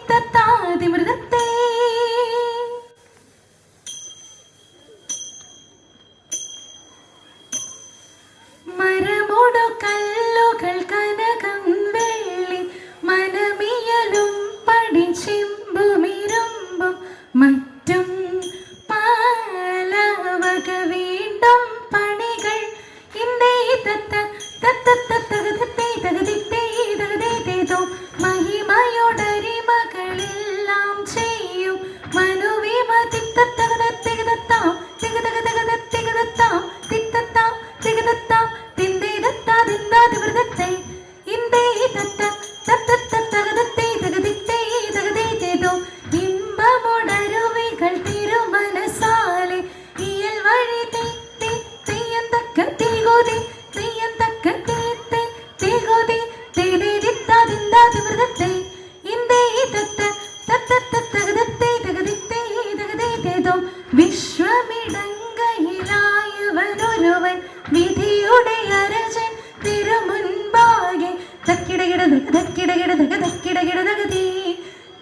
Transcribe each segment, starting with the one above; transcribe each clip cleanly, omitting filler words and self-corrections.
തത്താതിമൃതത്തെ മരമോടു കല്ലുകൾ കനകം വെള്ളി മനമിയലും പടിച്ചിമ്പുമിരുമ്പും മറ്റും പാലവക വീണ്ടും പണികൾ ഇന്ദേ തത്ത തത്തത്തത്തകതത്തെ തകതിത്തേ തകതേതേതോ മഹിമയോടരിമകളെല്ലാം ചെയ്യും മനുവിമതിത്തത്തകതത്തകതത്താം തികതകതകതത്തകതത്താം തിത്തത്താം തികതത്താം തിന്തേതത്താ തിന്താതിവൃതത്തെ ഇന്ദേ തത്ത തത്തത്തത്തകതത്തെ തകതിത്തേ തകതേതേതോ ഇമ്പമുടരുവികൾ തിരുമനസാലെ ഇയൽ വഴി തെയ്യന്തക്ക തീകോതി തെയ്യന്തക്ക തീകോതി തേതേതിത്താതിന്താതിവൃതത്തെ ഇന്ദേ തത്ത തത്തത്തത്തകതത്തെ തകതിത്തേ തകതേതേതോ വിശ്വമിടങ്കയിലായവനൊരുവൻ വിധിയുടെ അരജൻ തിരുമുൻപാകെ തക്കിടകിടതകതക്കിടകിടതകതക്കിടകിടതകതീ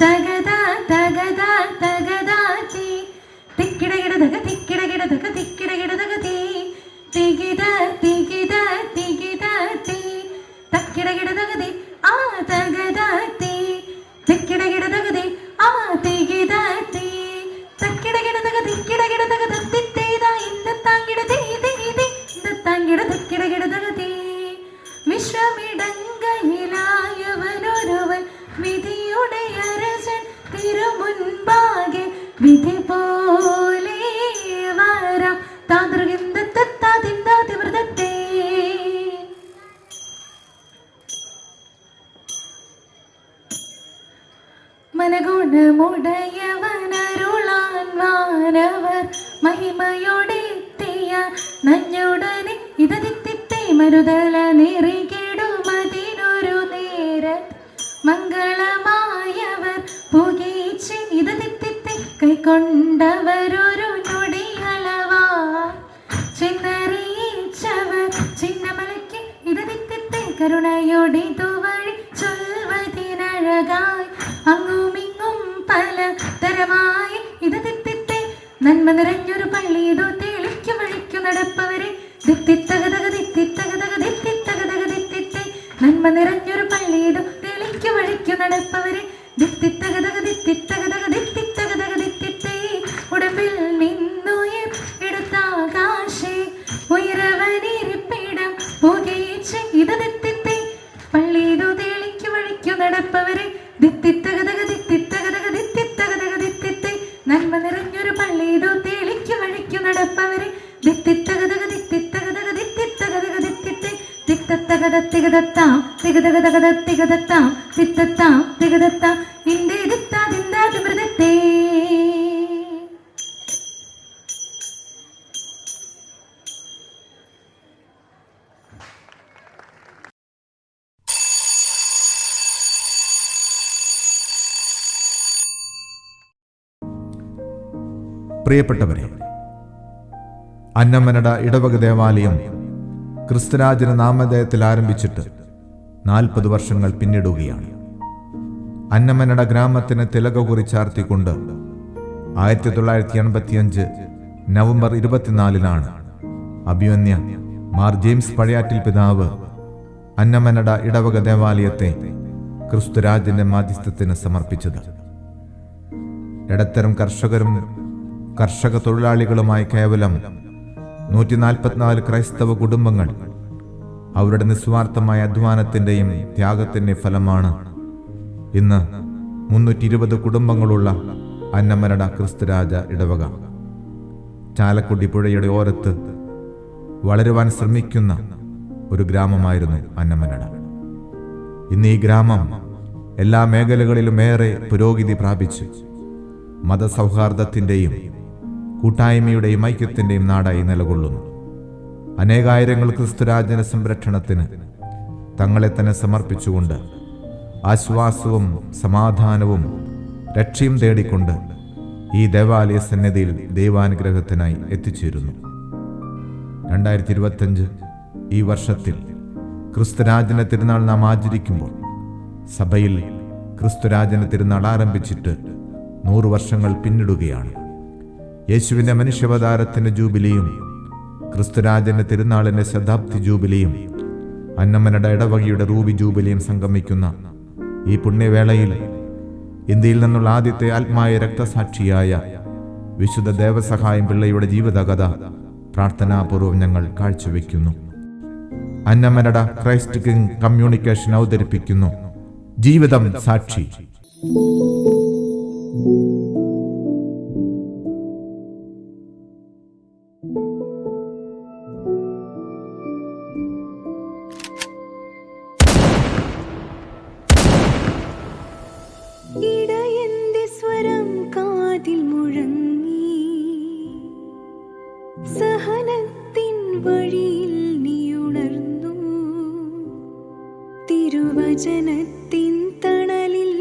തകതാ തകതാ തകതാതി തിക്കിടകിടതക തിക്കിടകിടതക തിക്കിടകിടതകതീ തികിട തികിട തികിടതി തക്കിടകിടതകതി ആ തകതാതി തിക്കിടകിടതകതി ആ തികിടതി തക്കിടകിടതക തിക്കിടകിടതക തത്തിത്തേതാ ഇന്നത്താങ്കിടതേ ഇന്നത്താങ്കിട തക്കിടകിടതകതി വിശ്വമിടങ്കയിലായവനൊരുവൻ വിധിയുടെ അരജൻ തിരുമുൻപാകെ വിധി പോലെ വരാം താതൃകിന്തത്താതിന്താതിവൃതത്തെ മനഗുണമുടയവനരുളാൻ വാനവർ മഹിമയോടെത്തിയ നഞ്ഞുടനെ ഇതതിത്തിത്തെ മരുതല നേറികേടുമതിനൊരു നേര മംഗളമായവർ പുകീച്ച് ഇതതിത്തിത്തെ കൈക്കൊണ്ടവരൊരു നൊടിയളവാ ചിന്നറിയിച്ചവർ ചിന്നമലയ്ക്ക് ഇതതിത്തിത്തെ കരുണയോടെ തുവഴി ചൊൽവതിനഴകായി അങ്ങുമിങ്ങും പല തരമായി ഇതതിത്തിത്തെ നന്മ നിറഞ്ഞൊരു പള്ളിയതോ തെളിക്കു വഴിക്കു നടപ്പവരെ ദിത്തിത്തകതക ദിത്തിത്തകതക ദിത്തിത്തകതക ദിത്തിത്തെ നന്മ നിറഞ്ഞൊരു പള്ളിയതോ തെളിക്കു വഴിക്കു നടപ്പവരെ ദിത്തിത്തകതക ദിത്തിത്തകതക ദിത്തിത്തകതക ദിത്തിത്തെ ഉടമ്പിൽ നിന്നുയർ എടുത്താകാശേ ഉയരവനിരിപ്പിടം പുകയിച്ച് ഇതതിത്തിത്തെ പള്ളിയതോ തെളിക്കു വഴിക്കു നടപ്പവരെ ദിത്തിത്തകതക ദിത്തിത്തകതക ദിത്തിത്തകതക ദിത്തിത്തെ നന്മ നിറഞ്ഞൊരു പള്ളിയതോ തെളിക്കു വഴിക്കു നടപ്പവരെ ദിത്തിത്തകതക ദിത്തിത്തകതക ദിത്തിത്തകതക ദിത്തിത്തെ തിക്തത്തകത തികതത്താം തികതകതകത തികതത്താം തിത്തത്താം തികതത്താം ഇന്ദേ ദിത്താതിന്താതിമൃതത്തെ പ്രിയപ്പെട്ടവരെ, അന്നമനട ഇടവക ദേവാലയം ക്രിസ്തുരാജന നാമധേയത്തിൽ ആരംഭിച്ചിട്ട് 40 വർഷങ്ങൾ പിന്നിടുകയാണ്. അന്നമനട ഗ്രാമത്തിന് തിലക കുറിച്ചാർത്തിക്കൊണ്ട് 1985 നവംബർ 24 അഭിമന്യ മാർ ജെയിംസ് പഴയാറ്റിൽ പിതാവ് അന്നമനട ഇടവക ദേവാലയത്തെ ക്രിസ്തുരാജന്റെ മാധ്യസ്ഥത്തിന് സമർപ്പിച്ചത്. ഇടത്തരം കർഷകരും കർഷക തൊഴിലാളികളുമായി കേവലം 144 ക്രൈസ്തവ കുടുംബങ്ങൾ അവരുടെ നിസ്വാർത്ഥമായ അധ്വാനത്തിൻ്റെയും ത്യാഗത്തിൻ്റെയും ഫലമാണ് ഇന്ന് 320 കുടുംബങ്ങളുള്ള അന്നമനട ക്രിസ്തുരാജ ഇടവക. ചാലക്കുടി പുഴയുടെ ഓരത്ത് വളരുവാൻ ശ്രമിക്കുന്ന ഒരു ഗ്രാമമായിരുന്നു അന്നമനട. ഇന്ന് ഈ ഗ്രാമം എല്ലാ മേഖലകളിലും ഏറെ പുരോഗതി പ്രാപിച്ചു മതസൗഹാർദ്ദത്തിൻ്റെയും കൂട്ടായ്മയുടെയും ഐക്യത്തിൻ്റെയും നാടായി നിലകൊള്ളുന്നു. അനേകായിരങ്ങൾ ക്രിസ്തുരാജന സംരക്ഷണത്തിന് തങ്ങളെ തന്നെ സമർപ്പിച്ചുകൊണ്ട് ആശ്വാസവും സമാധാനവും രക്ഷയും തേടിക്കൊണ്ട് ഈ ദേവാലയ സന്നിധിയിൽ ദൈവാനുഗ്രഹത്തിനായി എത്തിച്ചേരുന്നു. 2025 ഈ വർഷത്തിൽ ക്രിസ്തുരാജന തിരുനാൾ നാം ആചരിക്കുമ്പോൾ സഭയിൽ ക്രിസ്തുരാജന് തിരുനാൾ ആരംഭിച്ചിട്ട് 100 വർഷങ്ങൾ പിന്നിടുകയാണ്. യേശുവിൻ്റെ മനുഷ്യാവതാരത്തിൻ്റെ ജൂബിലിയും ക്രിസ്തുരാജൻ്റെ തിരുനാളിൻ്റെ ശതാബ്ദി ജൂബിലിയും അന്നമനട ഇടവകയുടെ റൂബി ജൂബിലിയും സംഗമിക്കുന്ന ഈ പുണ്യവേളയിൽ ഇന്ത്യയിൽ നിന്നുള്ള ആദ്യത്തെ ആത്മായ രക്തസാക്ഷിയായ വിശുദ്ധ ദേവസഹായം പിള്ളയുടെ ജീവിതകഥ പ്രാർത്ഥനാപൂർവ്വം ഞങ്ങൾ കാഴ്ചവെക്കുന്നു. അന്നമനട ക്രൈസ്റ്റ് കിങ് കമ്മ്യൂണിക്കേഷൻ അവതരിപ്പിക്കുന്നു ജീവിതം സാക്ഷി. ഇടയന്റെ സ്വരം കാതിൽ മുഴങ്ങി, സഹനത്തിൻ വഴിയിൽ നീ ഉണർന്നു. തിരുവചനത്തിൻ തണലിൽ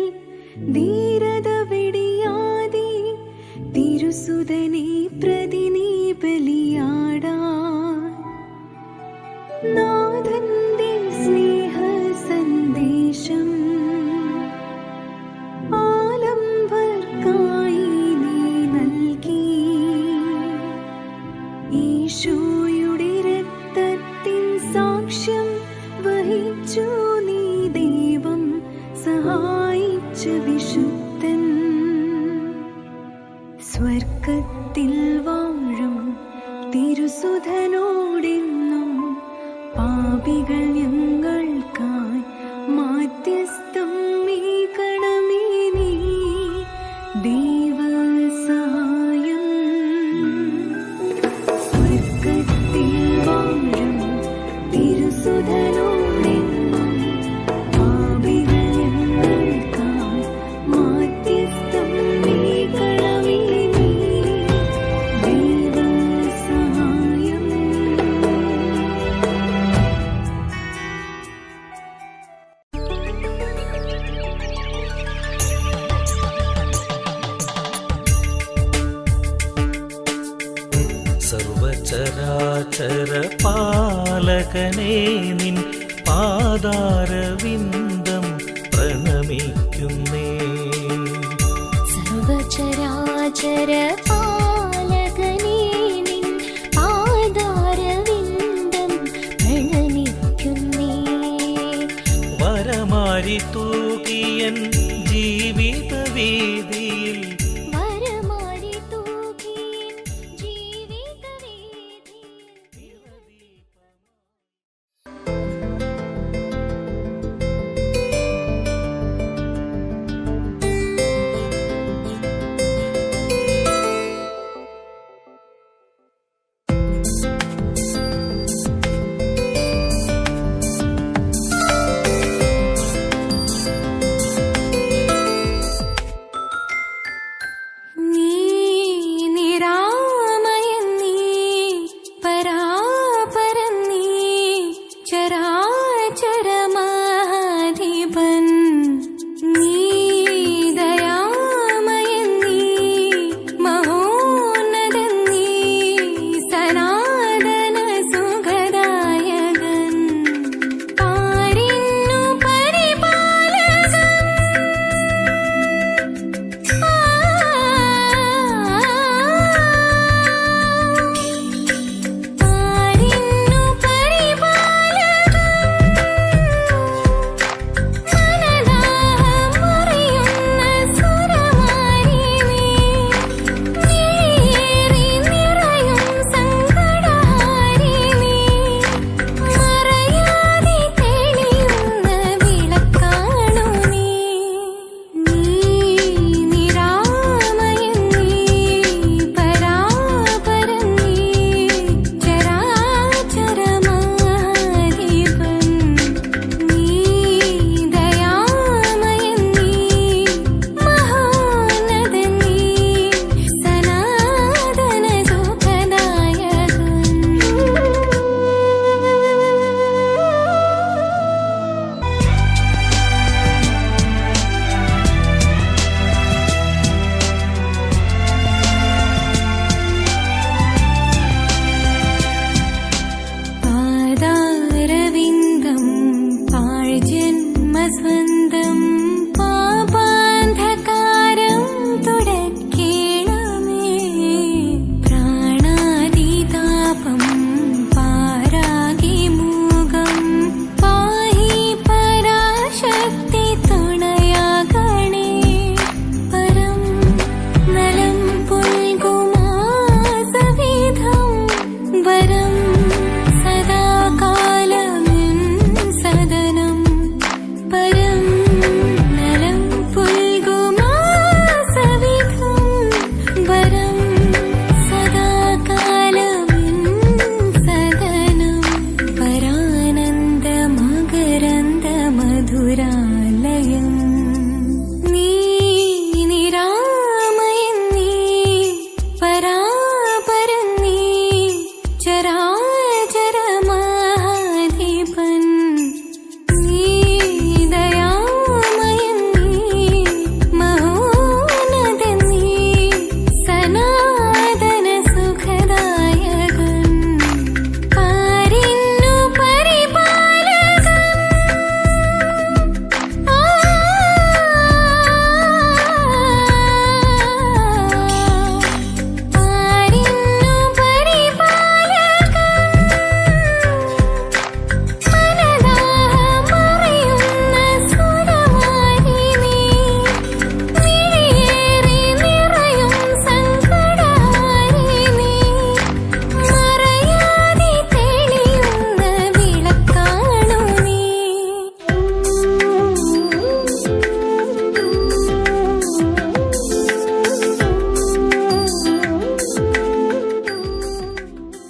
ധീരത വെടിയാതെ തിരുസുതനെ പ്രതി നീ ബലിയാടാൻ. നാഥന്റെ സ്നേഹ സന്ദേശം ആലംബർക്കായി നീ നൽകി. ഈശോയുടെ രക്തത്തിൻ സാക്ഷ്യം വഹിച്ചു നീ, ദൈവം സഹായിച്ച വിശുദ്ധൻ. സ്വർഗത്തിൽ വാഴും തിരുസുധനോടെന്നും പാപികൾ ഞങ്ങൾക്കായി മാധ്യസ്ഥം മേകണമേ നീ. ദൈവസഹായം. സ്വർഗത്തിൽ വാഴും തിരുസുധനോടെന്നും പാപികൾ ഞങ്ങൾക്കായി മാധ്യസ്ഥം മേകണമേ നീ. ദൈവസഹായം. സർവചരാചര പാലകനേ, നിൻ പാദാരവിന്ദം പ്രണമിക്കുന്നേ. സർവചരാചര പാലകനേ, നിൻ പാദാരവിന്ദം പ്രണമിക്കുന്നേ. വരമാരി തൂകിയൻ ജീവിത വീതിയിൽ വരമാരി തൂകിയൻ ജീവിതവേദിയിൽ.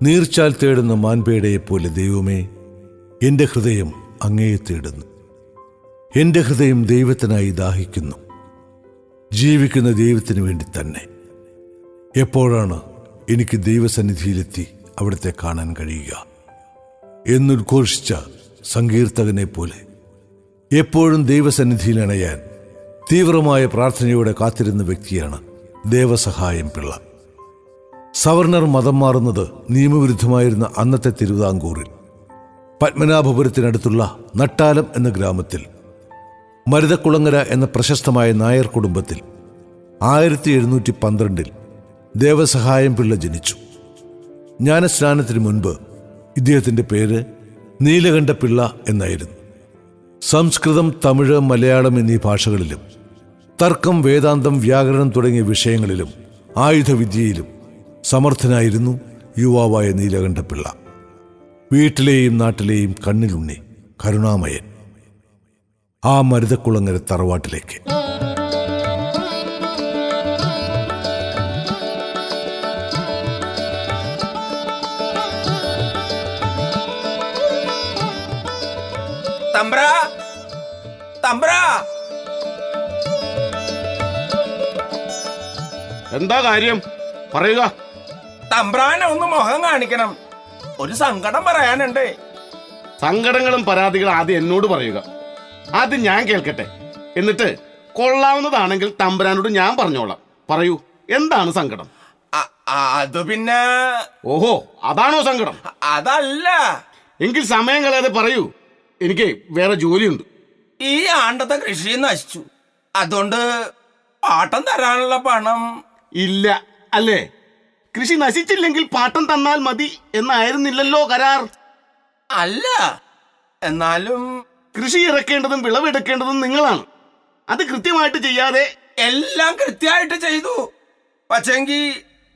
നീർച്ചാൽ തേടുന്ന മാൻപേടയെപ്പോലെ ദൈവമേ, എൻ്റെ ഹൃദയം അങ്ങയെ തേടുന്നു. എൻ്റെ ഹൃദയം ദൈവത്തിനായി ദാഹിക്കുന്നു, ജീവിക്കുന്ന ദൈവത്തിന് വേണ്ടി തന്നെ. എപ്പോഴാണ് എനിക്ക് ദൈവസന്നിധിയിലെത്തി അവിടുത്തെ കാണാൻ കഴിയുക എന്നുദ്ഘോഷിച്ച സങ്കീർത്തകനെ പോലെ എപ്പോഴും ദൈവസന്നിധിയിൽ അണയാൻ തീവ്രമായ പ്രാർത്ഥനയോടെ കാത്തിരുന്ന വ്യക്തിയാണ് ദേവസഹായം പിള്ള. സവർണർ മതം മാറുന്നത് നിയമവിരുദ്ധമായിരുന്ന അന്നത്തെ തിരുവിതാംകൂറിൽ പത്മനാഭപുരത്തിനടുത്തുള്ള നട്ടാലം എന്ന ഗ്രാമത്തിൽ മരുതക്കുളങ്ങര എന്ന പ്രശസ്തമായ നായർ കുടുംബത്തിൽ 1712 ദേവസഹായം പിള്ള ജനിച്ചു. ജ്ഞാനസ്നാനത്തിന് മുൻപ് ഇദ്ദേഹത്തിൻ്റെ പേര് നീലകണ്ഠപിള്ള എന്നായിരുന്നു. സംസ്കൃതം, തമിഴ്, മലയാളം എന്നീ ഭാഷകളിലും തർക്കം, വേദാന്തം, വ്യാകരണം തുടങ്ങിയ വിഷയങ്ങളിലും ആയുധവിദ്യയിലും സമർത്ഥനായിരുന്നു യുവാവായ നീലകണ്ഠപിള്ള. വീട്ടിലെയും നാട്ടിലെയും കണ്ണിലുണ്ണി, കരുണാമയൻ. ആ മരുതക്കുളങ്ങര തറവാട്ടിലേക്ക് തമ്പ്രാ, തമ്പ്രാ. എന്താ കാര്യം പറയുക? തമ്പ്രാനെ ഒന്ന് മുഖം കാണിക്കണം, ഒരു സങ്കടം പറയാനുണ്ട്. സങ്കടങ്ങളും പരാതികളും ആദ്യം എന്നോട് പറയുക, ആദ്യം ഞാൻ കേൾക്കട്ടെ. എന്നിട്ട് കൊള്ളാവുന്നതാണെങ്കിൽ തമ്പുരാനോട് ഞാൻ പറഞ്ഞോളാം. പറയൂ, എന്താണ് സങ്കടം? അത് പിന്നെ... ഓഹോ, അതാണോ സങ്കടം? അതല്ല. എങ്കിൽ സമയം കളയാതെ പറയൂ, എനിക്ക് വേറെ ജോലിയുണ്ട്. ഈ ആണ്ടത്തെ കൃഷി നശിച്ചു, അതുകൊണ്ട് പാട്ടം തരാനുള്ള പണം ഇല്ല അല്ലേ? കൃഷി നശിച്ചില്ലെങ്കിൽ പാട്ടം തന്നാൽ മതി എന്നായിരുന്നില്ലല്ലോ കരാർ? അല്ല, എന്നാലും കൃഷി ഇറക്കേണ്ടതും വിളവെടുക്കേണ്ടതും നിങ്ങളാണ്. അത് കൃത്യമായിട്ട് ചെയ്യാതെ... എല്ലാം കൃത്യമായിട്ട് ചെയ്തു. പക്ഷെങ്കി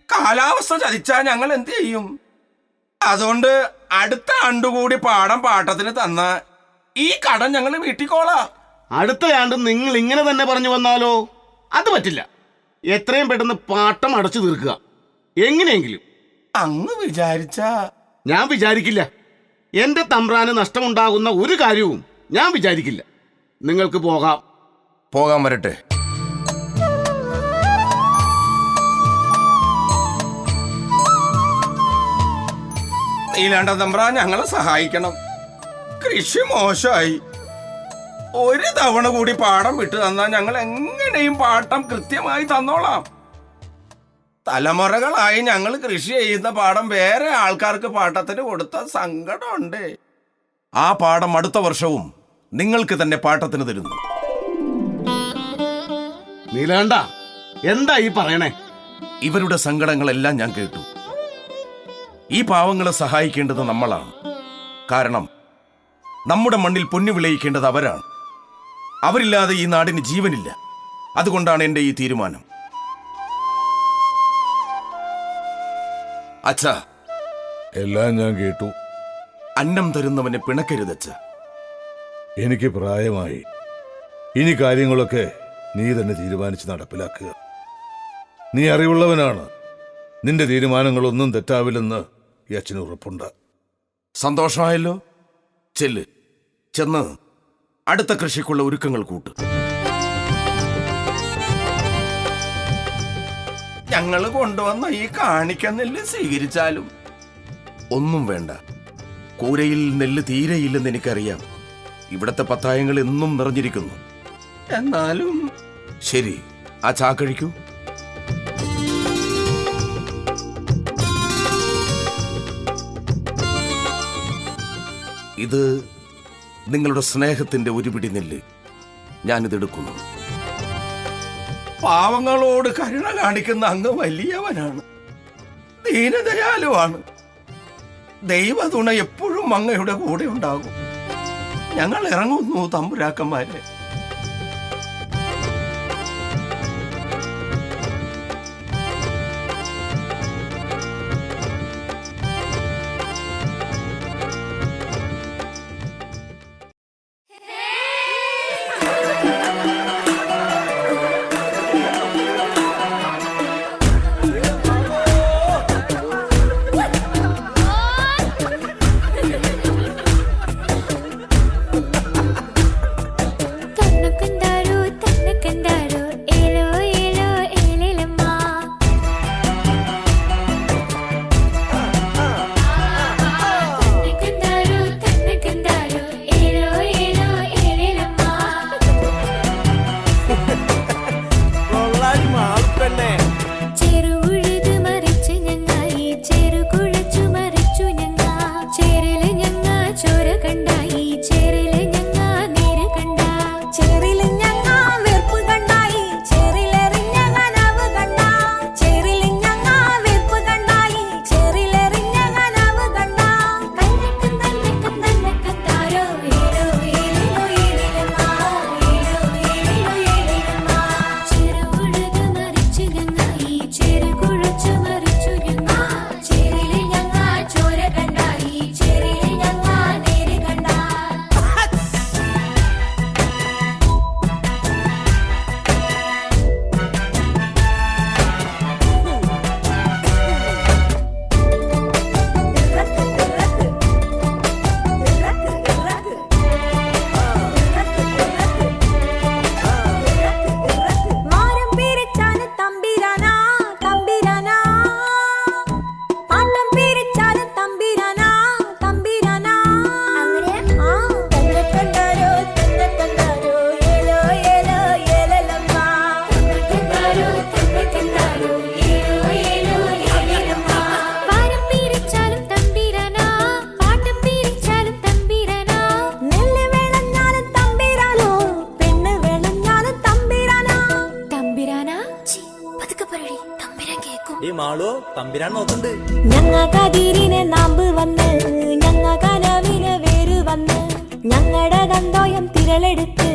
കാലാവസ്ഥ ചതിച്ചാൽ ഞങ്ങൾ എന്ത് ചെയ്യും? അതുകൊണ്ട് അടുത്ത ആണ്ടുകൂടി പാടം പാട്ടത്തിന് തന്ന ഈ കടം ഞങ്ങൾ വീട്ടിക്കോളാം. അടുത്ത ആണ്ട് നിങ്ങൾ ഇങ്ങനെ തന്നെ പറഞ്ഞു വന്നാലോ? അത് പറ്റില്ല. എത്രയും പെട്ടെന്ന് പാട്ടം അടച്ചു തീർക്കുക, എങ്ങനെയെങ്കിലും. അങ്ങ് വിചാരിച്ച... ഞാൻ വിചാരിക്കില്ല. എന്റെ തമ്പ്രാന് നഷ്ടമുണ്ടാകുന്ന ഒരു കാര്യവും ഞാൻ വിചാരിക്കില്ല. നിങ്ങൾക്ക് പോകാം. പോകാൻ വരട്ടെ. നീലാണ്ട തമ്പ്രാ, ഞങ്ങളെ സഹായിക്കണം. കൃഷി മോശമായി. ഒരു തവണ കൂടി പാടം വിട്ടു തന്നാൽ ഞങ്ങൾ എങ്ങനെയും പാട്ടം കൃത്യമായി തന്നോളാം. തലമുറകളായി ഞങ്ങൾ കൃഷി ചെയ്യുന്ന പാടം വേറെ ആൾക്കാർക്ക് പാട്ടത്തിന് കൊടുത്ത സങ്കടമുണ്ട്. ആ പാടം അടുത്ത വർഷവും നിങ്ങൾക്ക് തന്നെ പാട്ടത്തിന് തരുന്നു. നീലാണ്ട, എന്താ ഈ പറയണേ? ഇവരുടെ സങ്കടങ്ങളെല്ലാം ഞാൻ കേട്ടു. ഈ പാവങ്ങളെ സഹായിക്കേണ്ടത് നമ്മളാണ്. കാരണം നമ്മുടെ മണ്ണിൽ പൊന്നു വിളയിക്കേണ്ടത് അവരാണ്. അവരില്ലാതെ ഈ നാടിന് ജീവനില്ല. അതുകൊണ്ടാണ് എൻ്റെ ഈ തീരുമാനം. അച്ഛാ, എല്ലാം ഞാൻ കേട്ടു. അന്നം തരുന്നവനെ പിണക്കരുതച്ഛ. എനിക്ക് പ്രായമായി. ഇനി കാര്യങ്ങളൊക്കെ നീ തന്നെ തീരുമാനിച്ച് നടപ്പിലാക്കുക. നീ അറിവുള്ളവനാണ്. നിന്റെ തീരുമാനങ്ങളൊന്നും തെറ്റാവില്ലെന്ന് ഈ അച്ഛന് ഉറപ്പുണ്ട്. സന്തോഷമായല്ലോ. ചെന്ന് അടുത്ത കൃഷിക്കുള്ള ഒരുക്കങ്ങൾ കൂട്ട്. ഞങ്ങൾ കൊണ്ടുവന്ന ഈ കാണിക്ക നെല്ല് സ്വീകരിച്ചാലും ഒന്നും വേണ്ട. കൂരയിൽ നെല്ല് തീരെയില്ലെന്ന് എനിക്കറിയാം. ഇവിടത്തെ പത്തായങ്ങൾ എന്നും നിറഞ്ഞിരിക്കുന്നു. എന്നാലും ശരി, ആ ചാക്കഴിക്കൂ. ഇത് നിങ്ങളുടെ സ്നേഹത്തിന്റെ ഒരു പിടി നെല്ല്. ഞാനിതെടുക്കുന്നു. പാവങ്ങളോട് കരുണ കാണിക്കുന്ന അങ്ങ് വലിയവനാണ്, ദീനദയാലുവാണ്. ദൈവതുണ എപ്പോഴും അങ്ങയുടെ കൂടെ ഉണ്ടാകും. ഞങ്ങൾ ഇറങ്ങുന്നു തമ്പുരാക്കന്മാരെ. ഈ മാളോ തമ്പിരാൻ നോക്കുന്നുണ്ട്. ഞങ്ങ കതിരിനെ നാമ്പ് വന്ന് ഞങ്ങ കനവിന് വേര് വന്ന് ഞങ്ങടെ ഗന്ധോയം തിരളെടുത്ത്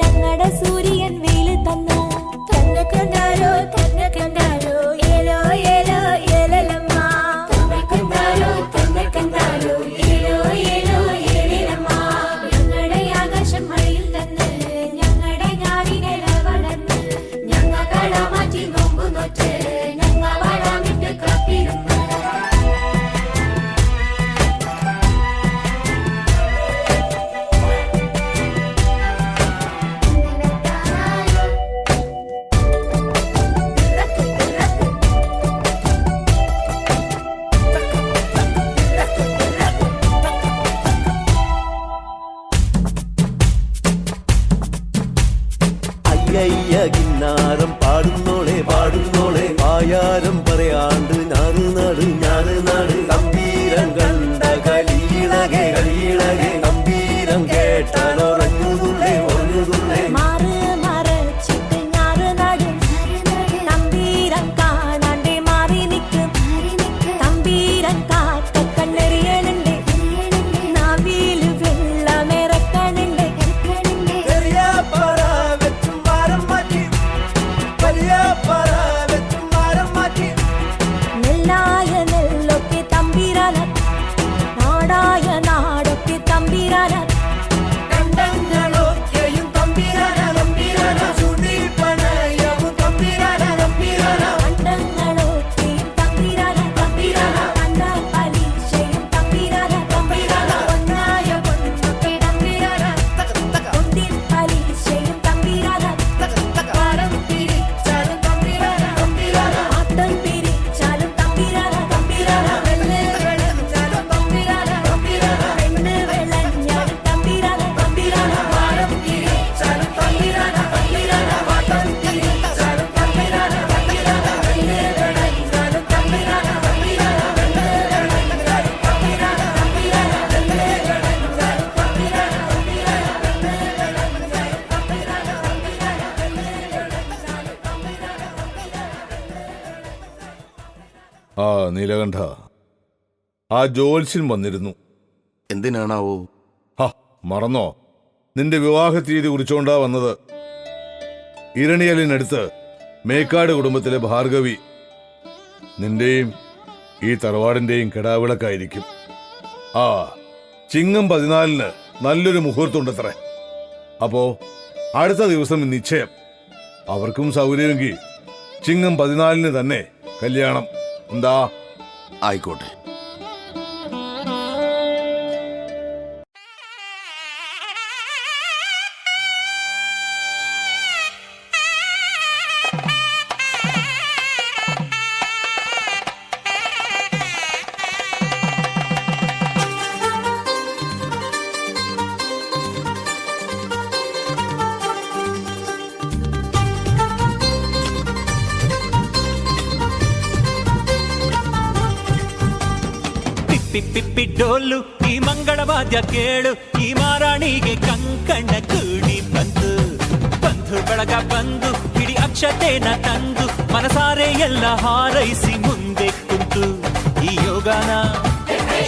ഞങ്ങടെ സൂര്യൻ വെയില് തന്ന് തന്നെ കണ്ടാരോ ഏലോ ഏലോ ഏലലമ്മ തന്നെ കണ്ടാരോ ഏലോ ഏലോ ഏലലമ്മ ഞങ്ങടെ ആകാശം മഴയിൽ തന്ന് ഞങ്ങടെ ഞാനിനെ വളർന്ന് ഞങ്ങ കട മാറ്റി നോമ്പ് നോറ്റ് ഞങ്ങ വളമിട്ട് കാത്തിരുന്ന് അയ്യയ്യ കിന്നാരം പാടുന്നോളെ ആയാരം പറയാണ്ട് ഞാറ് നാട് തമ്പീരം കണ്ട കളിയിളകെ തമ്പീരം കേട്ടാലൊറങ്ങുതുള്ളേ മാറ് മറച്ചിട്ട് ഞാറ് നടും തമ്പീരം കാണാണ്ട് മാറി നിൽക്കും തമ്പീരം കാക്ക കണ്ണെറിയണുണ്ട് നാവില് വെള്ളമിറക്കണുണ്ട് നെല്ലായ നെല്ലൊക്കെ തമ്പീരാന നാടായ നാടൊക്കെ തമ്പീരാന കണ്ടങ്ങളൊക്കെയും തമ്പീരാന കണ്ട പലിശയും തമ്പീരാന ഒന്നായ പൊന്നൊക്കെ തമ്പീരാന കൊണ്ടിൻ പലിശയും തമ്പീരാന പാടം പിരിച്ചാലും തമ്പീരാന ആട്ടം പിരിച്ചാലും തമ്പീരാന വെള്ളെ വിളഞ്ഞാലും തമ്പീരാന പെണ്ണ് വിളഞ്ഞാലും തമ്പീരാന പാടം പിരിച്ചാലും തമ്പീരാന ആട്ടം പിരിച്ചാലും തമ്പീരാന വെള്ളെ വിളഞ്ഞാലും തമ്പീരാന ആ നീലകണ്ഠ, ആ ജോത്സ്യൻ വന്നിരുന്നു. എന്തിനാണാവോ? മറന്നോ? നിന്റെ വിവാഹ തീയതി കുറിച്ചോണ്ടാ വന്നത്. ഇരണിയലിനടുത്ത് മേക്കാട് കുടുംബത്തിലെ ഭാർഗവി നിന്റെയും ഈ തറവാടിന്റെയും കിടാവിളക്കായിരിക്കും. ചിങ്ങം 14 നല്ലൊരു മുഹൂർത്തമുണ്ടത്രേ. അപ്പോ അടുത്ത ദിവസം നിശ്ചയം. അവർക്കും സൗകര്യമെങ്കിൽ ചിങ്ങം 14 തന്നെ കല്യാണം. എന്താ? ആയിക്കോട്ടെ. ಪಿಪ್ಪಿಡೋಲು ಈ ಮಂಗಳವಾದ್ಯ ಕೇಳು, ಈ ಮಾರಾಣಿಗೆ ಕಂಕಣ ಕೂಡಿ ಬಂತು. ಬಂಧು ಬಳಗ ಬಂದು ಹಿಡಿ ಅಕ್ಷತೆನ ತಂದು ಮನಸಾರೆ ಎಲ್ಲ ಹಾರೈಸಿ ಮುಂದೆ ಕುಂತು. ಈ ಯೋಗಾನ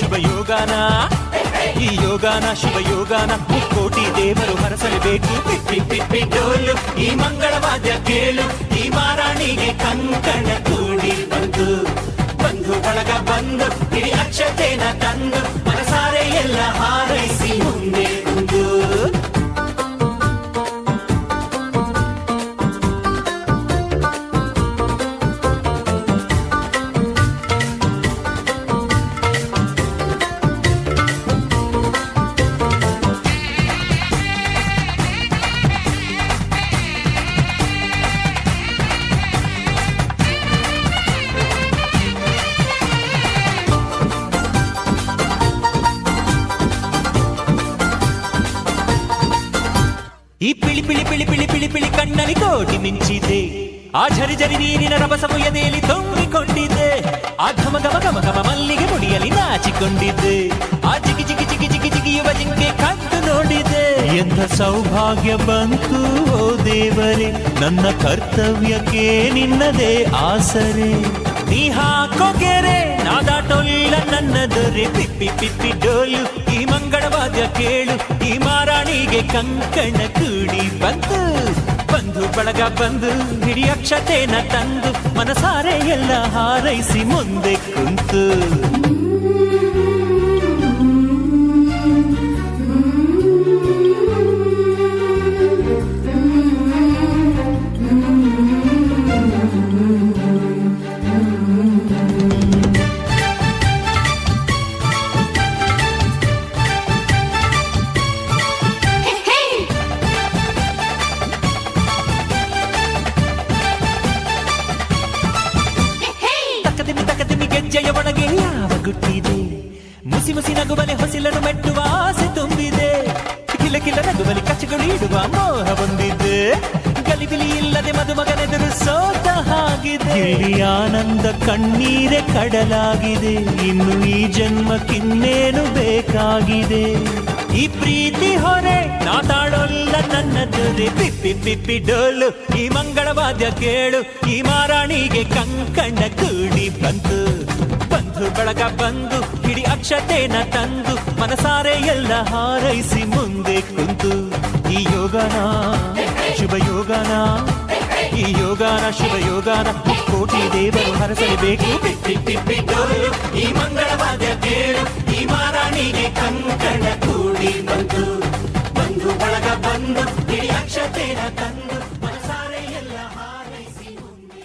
ಶುಭ ಯೋಗಾನ, ಈ ಯೋಗಾನ ಶುಭ ಯೋಗಾನ ಮುಕ್ಕೋಟಿ ದೇವರು ಹರಸಲೇಬೇಕು. ಪಿಪ್ಪಿಡೋಲು ಈ ಮಂಗಳವಾದ್ಯ ಕೇಳು, ಈ ಮಾರಾಣಿಗೆ ಕಂಕಣ ಕೂಡಿ ಬಂತು. ಬಂಧು ಬಳಗ ಬಂದು ಹಿಡಿ ಅಕ್ಷತೆನ ತಂದು ಮನಸಾರೆ ಎಲ್ಲ ಹಾರೈಸಿ ಮುಂದೆ ಕುಂದು. ಈ ಪಿಳಿ ಪಿಳಿ ಪಿಳಿ ಪಿಳಿ ಪಿಳಿ ಪಿಳಿ ಕಣ್ಣಲ್ಲಿ ಕೋಟಿ ಮಿಂಚಿದೆ. ಆ ಝರಿ ಝರಿ ನೀರಿನ ರಭಸವು ಎದೆಯಲ್ಲಿ ತುಂಬಿಕೊಂಡಿದ್ದೆ. ಆ ಘಮ ಘಮ ಘಮ ಘಮ ಮಲ್ಲಿಗೆ ಮುಡಿಯಲ್ಲಿ ನಾಚಿಕೊಂಡಿದ್ದೆ. ಆ ಜಿಗಿ ಜಿಗಿ ಜಿಗಿ ಜಿಗಿ ಜಿಗಿಯುವ ಜಿಂಕೆ ಕದ್ದು ನೋಡಿದೆ. ಎಂಥ ಸೌಭಾಗ್ಯ ಬಂತು ಓ ದೇವರೇ, ನನ್ನ ಕರ್ತವ್ಯಕ್ಕೆ ನಿನ್ನದೇ ಆಸರೆ. ನೀ ಹಾಕೋ ಗೆರೆ ನಾದಾಟೊಲ್ಲ ನನ್ನ ದೊರೆ ಪಿಪ್ಪಿ ಪಿಪ್ಪಿ ಡೋಲು ಈ ಮಂಗಳವಾದ್ಯ ಕೇಳು ಈ ಮಾರಾಣಿಗೆ ಕಂಕಣ ಕೂಡಿ ಬಂತು ಬಂಧು ಬಳಗ ಬಂದು ಹಿಡಿ ಅಕ್ಷತೆನ ತಂದು ಮನಸಾರೆ ಎಲ್ಲ ಹಾರೈಸಿ ಮುಂದೆ ಕುಂತು ಗೆಜ್ಜೆಯ ಒಳಗೆ ಯಾವ ಗುಟ್ಟಿದೆ ಮುಸಿ ಮುಸಿ ನಗುವಲೆ ಹೊಸಿಲನ್ನು ಮೆಟ್ಟುವ ಆಸೆ ತುಂಬಿದೆ ಕಿಲ ಕಿಲ ನಗುವಲಿ ಕಚ್ಚಗಳು ಇಡುವ ಮೋಹ ಬಂದಿದೆ ಗಲಿಬಿಲಿ ಇಲ್ಲದೆ ಮದುಮಗನೆದುರು ಸೋತ ಹಾಗಿದೆ ಇಲ್ಲಿ ಆನಂದ ಕಣ್ಣೀರೆ ಕಡಲಾಗಿದೆ ಇನ್ನು ಈ ಜನ್ಮಕ್ಕಿನ್ನೇನು ಬೇಕಾಗಿದೆ ಈ ಪ್ರೀತಿ ಹೊರೆ ನಾತಾಡೋಲ್ಲ ನನ್ನ ದೊರೆ ಪಿಪ್ಪಿ ಪಿಪ್ಪಿ ಡೋಲು ಈ ಮಂಗಳವಾದ್ಯ ಕೇಳು ಈ ಮಾರಾಣಿಗೆ ಕಂಕಣ ಕೂಡಿ ಬಂತು ಬಂಧು ಬಳಗ ಬಂದು ಹಿಡಿ ಅಕ್ಷತೆನ ತಂದು ಮನಸಾರೆ ಎಲ್ಲ ಹಾರೈಸಿ ಮುಂದೆ ಕುಂತು ಈ ಯೋಗನ ಶುಭ ಯೋಗನ ಈ ಯೋಗನ ಶುಭ ಯೋಗನ ಕೋಟಿ ದೇವರು ಹರಸಲೇಬೇಕು ಪಿಪ್ಪಿ ಪಿಪ್ಪಿ ಡೋಲು ಈ ಮಂಗಳವಾದ್ಯ ಕೇಳು ಈ ಮಾರಾಣಿಗೆ ಕಂಕಣ ಕೂಡಿ ಬಂತು ಬಂಧು ಬಳಗ ಬಂದು ಹಿಡಿ ಅಕ್ಷತೆನ ತಂದು ಮನಸಾರೆ ಎಲ್ಲ ಹಾರೈಸಿ ಮುಂದೆ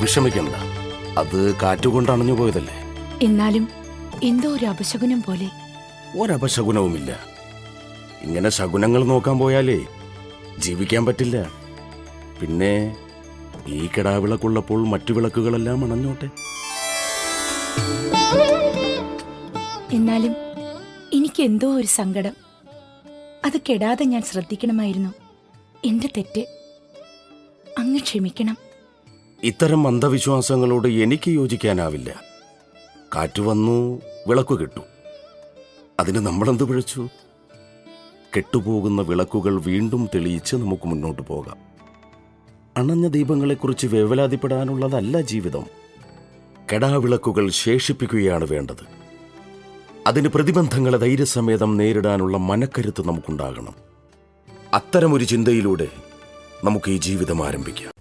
വിഷമിക്കണ്ട, അത് കാറ്റുകൊണ്ട് അണഞ്ഞു പോയതല്ലേ. എന്നാലും എന്തോ ഒരു അപശകുനം പോലെ. ഒരപശകുനവുമില്ല. ഇങ്ങനെ ശകുനങ്ങൾ നോക്കാൻ പോയാലേ ജീവിക്കാൻ പറ്റില്ല. പിന്നെ ഈ കിടാവിളക്കുള്ളപ്പോൾ മറ്റു വിളക്കുകളെല്ലാം അണഞ്ഞോട്ടെ. എന്നാലും എനിക്ക് എന്തോ ഒരു സങ്കടം. അത് കെടാതെ ഞാൻ ശ്രദ്ധിക്കണമായിരുന്നു. എന്റെ തെറ്റ്. അങ്ങ് ക്ഷമിക്കണം. ഇത്തരം അന്ധവിശ്വാസങ്ങളോട് എനിക്ക് യോജിക്കാനാവില്ല. കാറ്റ് വന്നു, വിളക്കു കെട്ടു. അതിന് നമ്മളെന്ത് പിഴച്ചു? കെട്ടുപോകുന്ന വിളക്കുകൾ വീണ്ടും തെളിയിച്ച് നമുക്ക് മുന്നോട്ട് പോകാം. അണഞ്ഞ ദീപങ്ങളെക്കുറിച്ച് വേവലാതിപ്പെടാനുള്ളതല്ല ജീവിതം. കെടാവിളക്കുകൾ ശേഷിപ്പിക്കുകയാണ് വേണ്ടത്. അതിന് പ്രതിബന്ധങ്ങളെ ധൈര്യസമേതം നേരിടാനുള്ള മനക്കരുത്ത് നമുക്കുണ്ടാകണം. അത്തരമൊരു ചിന്തയിലൂടെ നമുക്ക് ഈ ജീവിതം ആരംഭിക്കാം.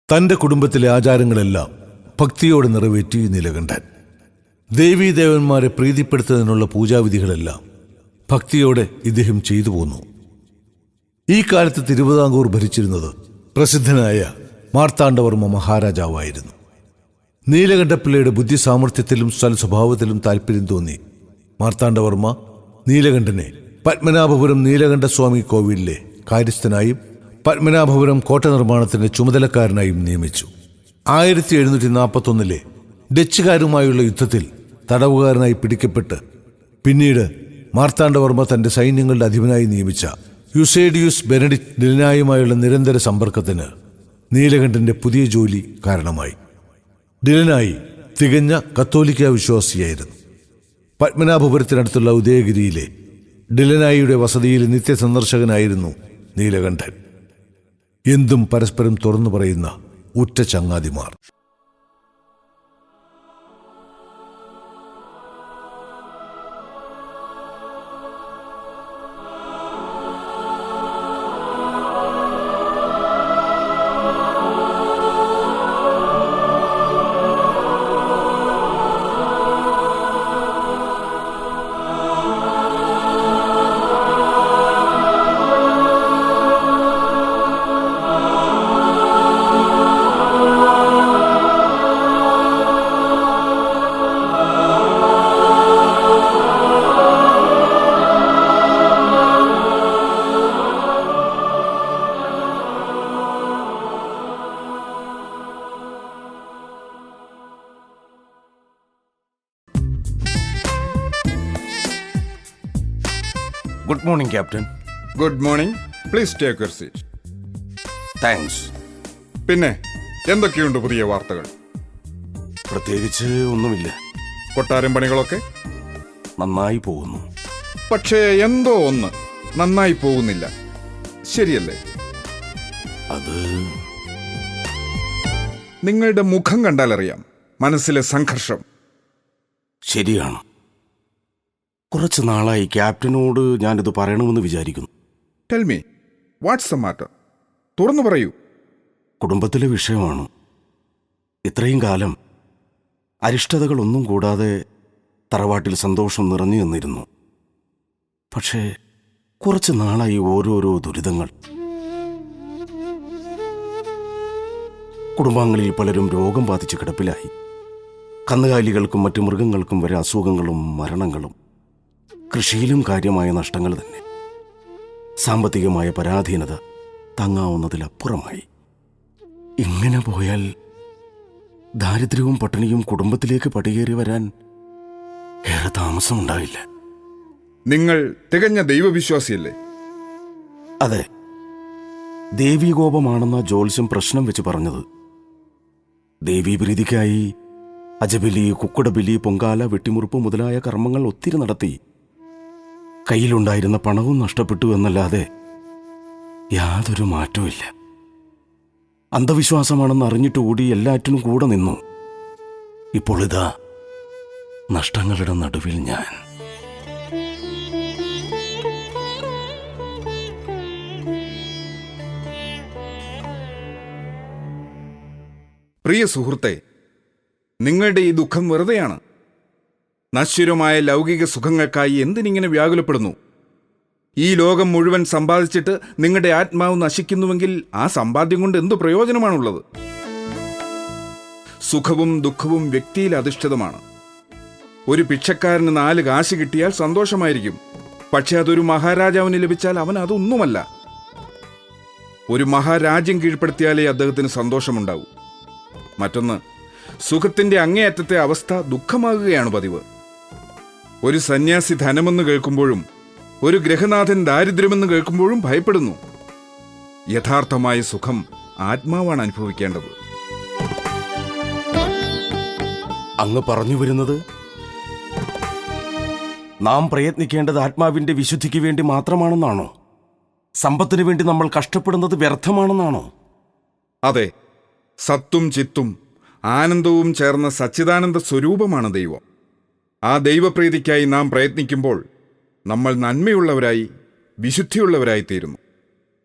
തൻ്റെ കുടുംബത്തിലെ ആചാരങ്ങളെല്ലാം ഭക്തിയോടെ നിറവേറ്റി നീലകണ്ഠൻ. ദേവീദേവന്മാരെ പ്രീതിപ്പെടുത്തുന്നതിനുള്ള പൂജാവിധികളെല്ലാം ഭക്തിയോടെ ഇദ്ദേഹം ചെയ്തു പോന്നു. ഈ കാലത്ത് തിരുവിതാംകൂർ ഭരിച്ചിരുന്നത് പ്രസിദ്ധനായ മാർത്താണ്ഡവർമ്മ മഹാരാജാവായിരുന്നു. നീലകണ്ഠപിള്ളയുടെ ബുദ്ധി സാമർഥ്യത്തിലും സ്വഭാവത്തിലും താല്പര്യം തോന്നി മാർത്താണ്ഡവർമ്മ നീലകണ്ഠനെ പത്മനാഭപുരം നീലകണ്ഠസ്വാമി കോവിലിലെ കാര്യസ്ഥനായും പത്മനാഭപുരം കോട്ട നിർമ്മാണത്തിന്റെ ചുമതലക്കാരനായും നിയമിച്ചു. 1741 ഡച്ചുകാരുമായുള്ള യുദ്ധത്തിൽ തടവുകാരനായി പിടിക്കപ്പെട്ട് പിന്നീട് മാർത്താണ്ഡവർമ്മ തന്റെ സൈന്യങ്ങളുടെ അധിപനായി നിയമിച്ച യുസേഡിയൂസ് ബെനഡിക്ട് ഡിലനായുമായുള്ള നിരന്തര സമ്പർക്കത്തിന് നീലകണ്ഠന്റെ പുതിയ ജോലി കാരണമായി. ഡിലനായി തികഞ്ഞ കത്തോലിക്ക വിശ്വാസിയായിരുന്നു. പത്മനാഭപുരത്തിനടുത്തുള്ള ഉദയഗിരിയിലെ ഡിലനായിയുടെ വസതിയിൽ നിത്യസന്ദർശകനായിരുന്നു നീലകണ്ഠൻ. എന്തും പരസ്പരം തുറന്നു പറയുന്ന ഉറ്റ ചങ്ങാതിമാർ. Good morning captain. Good morning. Please take your seat. Thanks. പിന്നെ എന്തൊക്കെയുണ്ട് പുതിയ വാർത്തകൾ? പ്രത്യേകിച്ച് ഒന്നുമില്ല. കൊട്ടാരം പണികളൊക്കെ നന്നായി പോകുന്നു. പക്ഷേ എന്തോ ഒന്ന് നന്നായി പോകുന്നില്ല, ശരിയല്ലേ? അത് നിങ്ങളുടെ മുഖം കണ്ടാലറിയാം, മനസ്സിലെ സംഘർഷം. ശരിയാണ്. കുറച്ച് നാളായി ക്യാപ്റ്റനോട് ഞാനിത് പറയണമെന്ന് വിചാരിക്കുന്നു. Tell me, what's the matter? തുറന്നു പറയൂ. കുടുംബത്തിലെ വിഷയമാണ്. ഇത്രയും കാലം അരിഷ്ടതകളൊന്നും കൂടാതെ തറവാട്ടിൽ സന്തോഷം നിറഞ്ഞു നിന്നിരുന്നു. പക്ഷേ കുറച്ച് നാളായി ഓരോരോ ദുരിതങ്ങൾ. കുടുംബാംഗങ്ങളിൽ പലരും രോഗം ബാധിച്ച് കിടപ്പിലായി. കന്നുകാലികൾക്കും മറ്റു മൃഗങ്ങൾക്കും വരെ അസുഖങ്ങളും മരണങ്ങളും. കൃഷിയിലും കാര്യമായ നഷ്ടങ്ങൾ തന്നെ. സാമ്പത്തികമായ പരാധീനത താങ്ങാവുന്നതിലപ്പുറമായി. ഇങ്ങനെ പോയാൽ ദാരിദ്ര്യവും പട്ടിണിയും കുടുംബത്തിലേക്ക് പടികേറി വരാൻ ഏറെ താമസമുണ്ടാവില്ല. നിങ്ങൾ തികഞ്ഞ ദൈവവിശ്വാസിയല്ലേ? അതെ. ദേവീകോപമാണെന്ന ജ്യോത്സ്യം പ്രശ്നം വെച്ച് പറഞ്ഞത്. ദേവീപ്രീതിക്കായി അജബലി, കുക്കുടബലി, പൊങ്കാല, വെട്ടിമുറിപ്പ് മുതലായ കർമ്മങ്ങൾ ഒത്തിരി നടത്തി. കയ്യിലുണ്ടായിരുന്ന പണവും നഷ്ടപ്പെട്ടു എന്നല്ലാതെ യാതൊരു മാറ്റവുമില്ല. അന്ധവിശ്വാസമാണെന്ന് അറിഞ്ഞിട്ടുകൂടി എല്ലാറ്റിനും കൂടെ നിന്നു. ഇപ്പോൾ ഇതാ നഷ്ടങ്ങളുടെ നടുവിൽ ഞാൻ. പ്രിയ സുഹൃത്തെ, നിങ്ങളുടെ ഈ ദുഃഖം വെറുതെയാണ്. നശ്വരമായ ലൗകിക സുഖങ്ങൾക്കായി എന്തിനിങ്ങനെ വ്യാകുലപ്പെടുന്നു? ഈ ലോകം മുഴുവൻ സമ്പാദിച്ചിട്ട് നിങ്ങളുടെ ആത്മാവ് നശിക്കുന്നുവെങ്കിൽ ആ സമ്പാദ്യം കൊണ്ട് എന്തു പ്രയോജനമാണുള്ളത്? സുഖവും ദുഃഖവും വ്യക്തിയിൽ അധിഷ്ഠിതമാണ്. ഒരു ഭിക്ഷക്കാരന് 4 കാശ് കിട്ടിയാൽ സന്തോഷമായിരിക്കും. പക്ഷെ അതൊരു മഹാരാജാവിന് ലഭിച്ചാൽ അവൻ അതൊന്നുമല്ല. ഒരു മഹാരാജ്യം കീഴ്പ്പെടുത്തിയാലേ അദ്ദേഹത്തിന് സന്തോഷമുണ്ടാവൂ. മറ്റൊന്ന്, സുഖത്തിന്റെ അങ്ങേയറ്റത്തെ അവസ്ഥ ദുഃഖമാകുകയാണ് പതിവ്. ഒരു സന്യാസി ധനമെന്ന് കേൾക്കുമ്പോഴും ഒരു ഗൃഹനാഥൻ ദാരിദ്ര്യമെന്ന് കേൾക്കുമ്പോഴും ഭയപ്പെടുന്നു. യഥാർത്ഥമായ സുഖം ആത്മാവാണ് അനുഭവിക്കേണ്ടത്. അങ്ങ് പറഞ്ഞു വരുന്നത് നാം പ്രയത്നിക്കേണ്ടത് ആത്മാവിന്റെ വിശുദ്ധിക്ക് വേണ്ടി മാത്രമാണെന്നാണോ? സമ്പത്തിനു വേണ്ടി നമ്മൾ കഷ്ടപ്പെടുന്നത് വ്യർത്ഥമാണെന്നാണോ? അതെ, സത്തും ചിത്തും ആനന്ദവും ചേർന്ന സച്ചിദാനന്ദ സ്വരൂപമാണ് ദൈവം. ആ ദൈവപ്രീതിക്കായി നാം പ്രയത്നിക്കുമ്പോൾ നമ്മൾ നന്മയുള്ളവരായി, വിശുദ്ധിയുള്ളവരായി തീരുന്നു.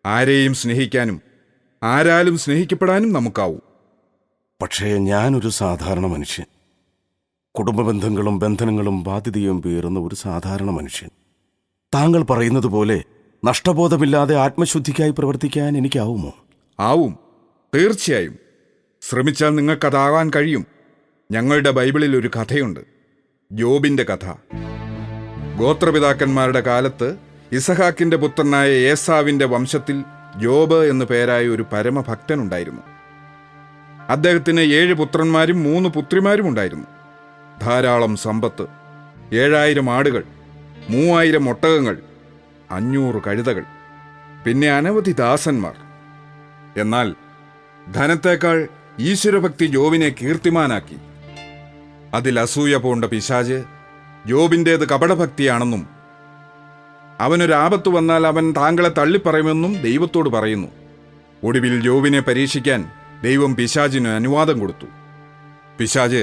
ആരെയും സ്നേഹിക്കാനും ആരാലും സ്നേഹിക്കപ്പെടാനും നമുക്കാവും. പക്ഷേ ഞാനൊരു സാധാരണ മനുഷ്യൻ, കുടുംബ ബന്ധങ്ങളും ബന്ധനങ്ങളും ബാധ്യതയും പേറുന്ന ഒരു സാധാരണ മനുഷ്യൻ. താങ്കൾ പറയുന്നത് പോലെ നഷ്ടബോധമില്ലാതെ ആത്മശുദ്ധിക്കായി പ്രവർത്തിക്കാൻ എനിക്കാവുമോ? ആവും, തീർച്ചയായും. ശ്രമിച്ചാൽ നിങ്ങൾക്കതാകാൻ കഴിയും. ഞങ്ങളുടെ ബൈബിളിൽ ഒരു കഥയുണ്ട്, യോബിന്റെ കഥ. ഗോത്രപിതാക്കന്മാരുടെ കാലത്ത് ഇസഹാക്കിന്റെ പുത്രനായ ഏസാവിന്റെ വംശത്തിൽ യോബ് എന്നു പേരായ ഒരു പരമഭക്തനുണ്ടായിരുന്നു. അദ്ദേഹത്തിന് 7 പുത്രന്മാരും 3 പുത്രിമാരും ഉണ്ടായിരുന്നു. ധാരാളം സമ്പത്ത്, 7000 ആടുകൾ, 3000 ഒട്ടകങ്ങൾ, 500 കഴുതകൾ, പിന്നെ അനവധി ദാസന്മാർ. എന്നാൽ ധനത്തേക്കാൾ ഈശ്വരഭക്തി യോബിനെ കീർത്തിമാനാക്കി. അതിൽ അസൂയ പൂണ്ട പിശാച് യോബിൻ്റേത് കപടഭക്തിയാണെന്നും അവനൊരാപത്ത് വന്നാൽ അവൻ താങ്കളെ തള്ളിപ്പറയുമെന്നും ദൈവത്തോട് പറയുന്നു. ഒടുവിൽ യോബിനെ പരീക്ഷിക്കാൻ ദൈവം പിശാചിന് അനുവാദം കൊടുത്തു. പിശാച്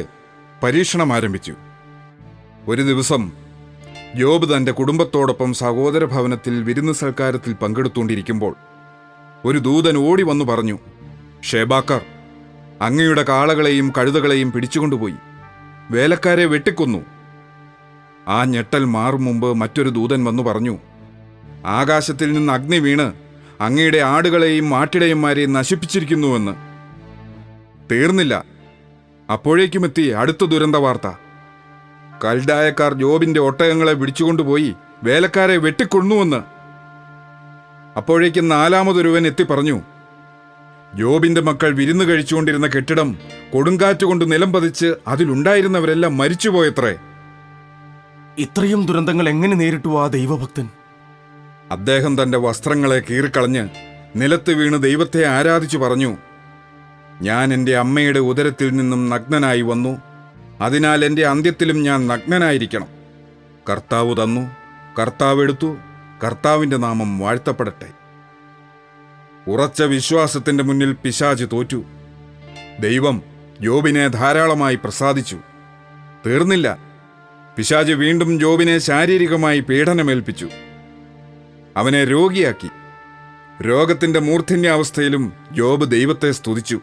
പരീക്ഷണം ആരംഭിച്ചു. ഒരു ദിവസം യോബ് തന്റെ കുടുംബത്തോടൊപ്പം സഹോദര ഭവനത്തിൽ വിരുന്ന് സൽക്കാരത്തിൽ പങ്കെടുത്തുകൊണ്ടിരിക്കുമ്പോൾ ഒരു ദൂതൻ ഓടി വന്നു പറഞ്ഞു, ഷേബാക്കർ അങ്ങയുടെ കാളകളെയും കഴുതകളെയും പിടിച്ചുകൊണ്ടുപോയി, വേലക്കാരെ വെട്ടിക്കൊന്നു. ആ ഞെട്ടൽ മാറും മുമ്പ് മറ്റൊരു ദൂതൻ വന്നു പറഞ്ഞു, ആകാശത്തിൽ നിന്ന് അഗ്നി വീണ് അങ്ങയുടെ ആടുകളെയും ആട്ടിടയന്മാരെയും നശിപ്പിച്ചിരിക്കുന്നുവെന്ന്. തീർന്നില്ല, അപ്പോഴേക്കുമെത്തി അടുത്ത ദുരന്ത വാർത്ത. കൽഡായക്കാർ യോബിന്റെ ഒട്ടകങ്ങളെ പിടിച്ചുകൊണ്ടുപോയി വേലക്കാരെ വെട്ടിക്കൊന്നുവെന്ന്. അപ്പോഴേക്കും 4മതൊരുവൻ എത്തി പറഞ്ഞു, യോബിന്റെ മക്കൾ വിരുന്ന് കഴിച്ചുകൊണ്ടിരുന്ന കെട്ടിടം കൊടുങ്കാറ്റുകൊണ്ട് നിലം പതിച്ച് അതിലുണ്ടായിരുന്നവരെല്ലാം മരിച്ചുപോയത്രേ. ഇത്രയും ദുരന്തങ്ങൾ എങ്ങനെ നേരിട്ടു ആ ദൈവഭക്തൻ? അദ്ദേഹം തന്റെ വസ്ത്രങ്ങളെ കീറിക്കളഞ്ഞ് നിലത്ത് വീണ് ദൈവത്തെ ആരാധിച്ചു പറഞ്ഞു, ഞാൻ എൻ്റെ അമ്മയുടെ ഉദരത്തിൽ നിന്നും നഗ്നനായി വന്നു, അതിനാൽ എൻ്റെ അന്ത്യത്തിലും ഞാൻ നഗ്നനായിരിക്കണം. കർത്താവ് തന്നു, കർത്താവ് എടുത്തു, കർത്താവിൻ്റെ നാമം വാഴ്ത്തപ്പെടട്ടെ. ഉറച്ച വിശ്വാസത്തിന്റെ മുന്നിൽ പിശാച് തോറ്റു. ദൈവം യോബിനെ ധാരാളമായി പ്രസാദിച്ചു. തീർന്നില്ല, പിശാച് വീണ്ടും യോബിനെ ശാരീരികമായി പീഡനമേൽപ്പിച്ചു. അവനെ രോഗിയാക്കി. രോഗത്തിന്റെ മൂർധന്യാവസ്ഥയിലും യോബ് ദൈവത്തെ സ്തുതിച്ചു.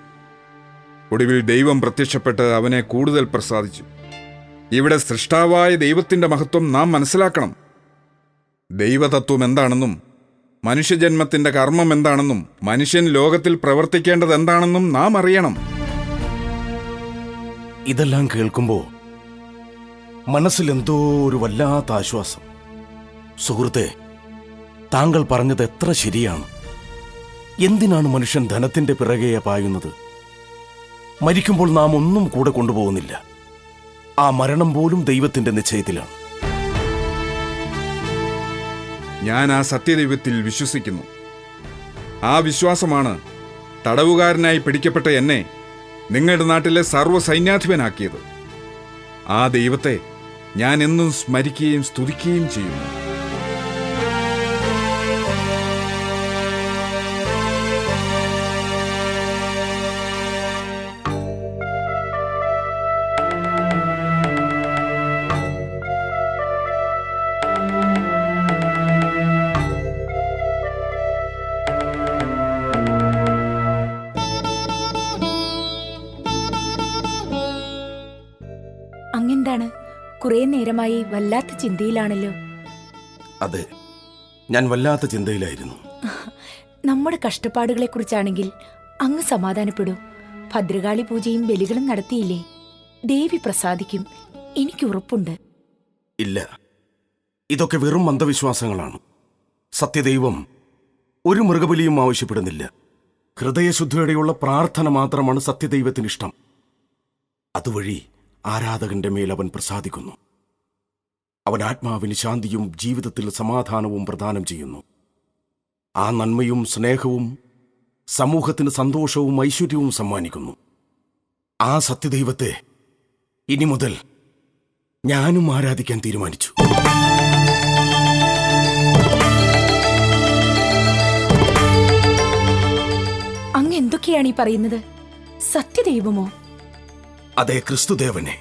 ഒടുവിൽ ദൈവം പ്രത്യക്ഷപ്പെട്ട് അവനെ കൂടുതൽ പ്രസാദിച്ചു. ഇവിടെ സൃഷ്ടാവായ ദൈവത്തിന്റെ മഹത്വം നാം മനസ്സിലാക്കണം. ദൈവതത്വം എന്താണെന്നും മനുഷ്യജന്മത്തിന്റെ കർമ്മം എന്താണെന്നും മനുഷ്യൻ ലോകത്തിൽ പ്രവർത്തിക്കേണ്ടത് എന്താണെന്നും നാം അറിയണം. ഇതെല്ലാം കേൾക്കുമ്പോൾ മനസ്സിൽ എന്തോ ഒരു വല്ലാത്ത ആശ്വാസം. സുഹൃത്തെ, താങ്കൾ പറഞ്ഞത് എത്ര ശരിയാണ്. എന്തിനാണ് മനുഷ്യൻ ധനത്തിന്റെ പിറകെ പായുന്നത്? മരിക്കുമ്പോൾ നാം ഒന്നും കൂടെ കൊണ്ടുപോകുന്നില്ല. ആ മരണം പോലും ദൈവത്തിന്റെ നിശ്ചയത്തിലാണ്. ഞാൻ ആ സത്യദൈവത്തിൽ വിശ്വസിക്കുന്നു. ആ വിശ്വാസമാണ് തടവുകാരനായി പിടിക്കപ്പെട്ട എന്നെ നിങ്ങളുടെ നാട്ടിലെ സർവ്വസൈന്യാധിപനാക്കിയത്. ആ ദൈവത്തെ ഞാൻ എന്നും സ്മരിക്കുകയും സ്തുതിക്കുകയും ചെയ്യുന്നു. അങ്ങെന്താണ് കുറെ നേരമായി വല്ലാത്ത ചിന്തയിലാണല്ലോ? അതെ, ഞാൻ വല്ലാത്ത ചിന്തയിലായിരുന്നു. നമ്മുടെ കഷ്ടപ്പാടുകളെ കുറിച്ചാണെങ്കിൽ അങ്ങ് സമാധാനപ്പെടൂ. ഭദ്രകാളി പൂജയും ബലികളും നടത്തിയില്ലേ? ദേവി പ്രസാദിക്കും, എനിക്ക് ഉറപ്പുണ്ട്. ഇല്ല, ഇതൊക്കെ വെറും അന്ധവിശ്വാസങ്ങളാണ്. സത്യദൈവം ഒരു മൃഗബലിയും ആവശ്യപ്പെടുന്നില്ല. ഹൃദയശുദ്ധിയോടെയുള്ള പ്രാർത്ഥന മാത്രമാണ് സത്യദൈവത്തിന് ഇഷ്ടം. അതുവഴി ആരാധകന്റെ മേൽ അവൻ പ്രസാദിക്കുന്നു. അവൻ ആത്മാവിന് ശാന്തിയും ജീവിതത്തിൽ സമാധാനവും പ്രദാനം ചെയ്യുന്നു. ആ നന്മയും സ്നേഹവും സമൂഹത്തിന് സന്തോഷവും ഐശ്വര്യവും സമ്മാനിക്കുന്നു. ആ സത്യദൈവത്തെ ഇനി മുതൽ ഞാനും ആരാധിക്കാൻ തീരുമാനിച്ചു. അങ്ങ് എന്തൊക്കെയാണ് ഈ പറയുന്നത്? സത്യദൈവമോ? അതേ, ക്രിസ്തുദേവനെ.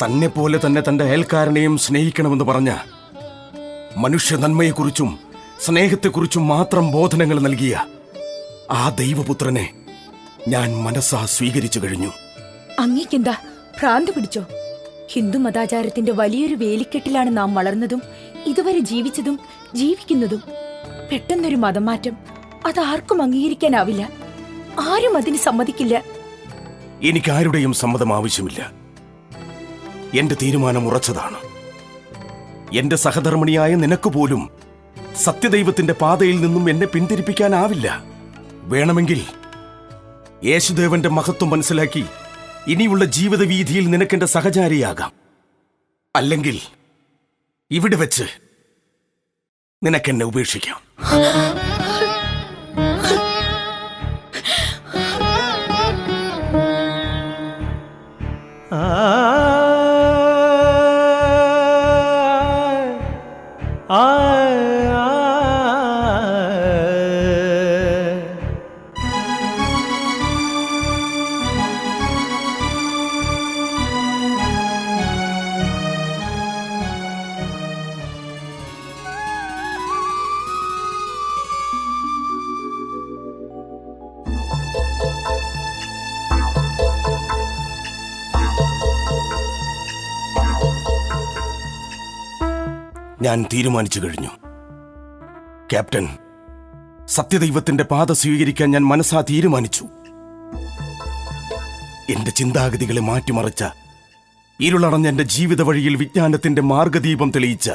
തന്നെ പോലെ തന്നെ തന്റെ അയൽക്കാരനെയും സ്നേഹിക്കണമെന്ന് പറഞ്ഞ, മനുഷ്യ നന്മയെക്കുറിച്ചും സ്നേഹത്തെക്കുറിച്ചും മാത്രം ബോധനങ്ങൾ നൽകിയ ആ ദൈവപുത്രനെ ഞാൻ മനസ്സാ സ്വീകരിച്ചു കഴിഞ്ഞു. അങ്ങേക്കെന്താ ഭ്രാന്ത് പിടിച്ചോ? ഹിന്ദു മതാചാരത്തിന്റെ വലിയൊരു വേലിക്കെട്ടിലാണ് നാം വളർന്നതും ഇതുവരെ ജീവിച്ചതും ജീവിക്കുന്നതും. പെട്ടെന്നൊരു മതം മാറ്റം അതാർക്കും അംഗീകരിക്കാനാവില്ല. ആരും അതിന് സമ്മതിക്കില്ല. എനിക്കാരുടെയും സമ്മതം ആവശ്യമില്ല. എന്റെ തീരുമാനം ഉറച്ചതാണ്. എന്റെ സഹധർമ്മിണിയായ നിനക്ക് പോലും സത്യദൈവത്തിന്റെ പാതയിൽ നിന്നും എന്നെ പിന്തിരിപ്പിക്കാനാവില്ല. വേണമെങ്കിൽ യേശുദേവന്റെ മഹത്വം മനസ്സിലാക്കി ഇനിയുള്ള ജീവിത വീതിയിൽ നിനക്കെന്റെ സഹചാരിയാകാം. അല്ലെങ്കിൽ ഇവിടെ വെച്ച് നിനക്കെന്നെ ഉപേക്ഷിക്കാം. ഞാൻ തീരുമാനിച്ചു കഴിഞ്ഞു. ക്യാപ്റ്റൻ, സത്യദൈവത്തിന്റെ പാത സ്വീകരിക്കാൻ ഞാൻ മനസ്സാ തീരുമാനിച്ചു. എന്റെ ചിന്താഗതികളെ മാറ്റിമറിച്ച, ഇരുളടഞ്ഞ എന്റെ ജീവിത വഴിയിൽ വിജ്ഞാനത്തിന്റെ മാർഗദീപം തെളിയിച്ച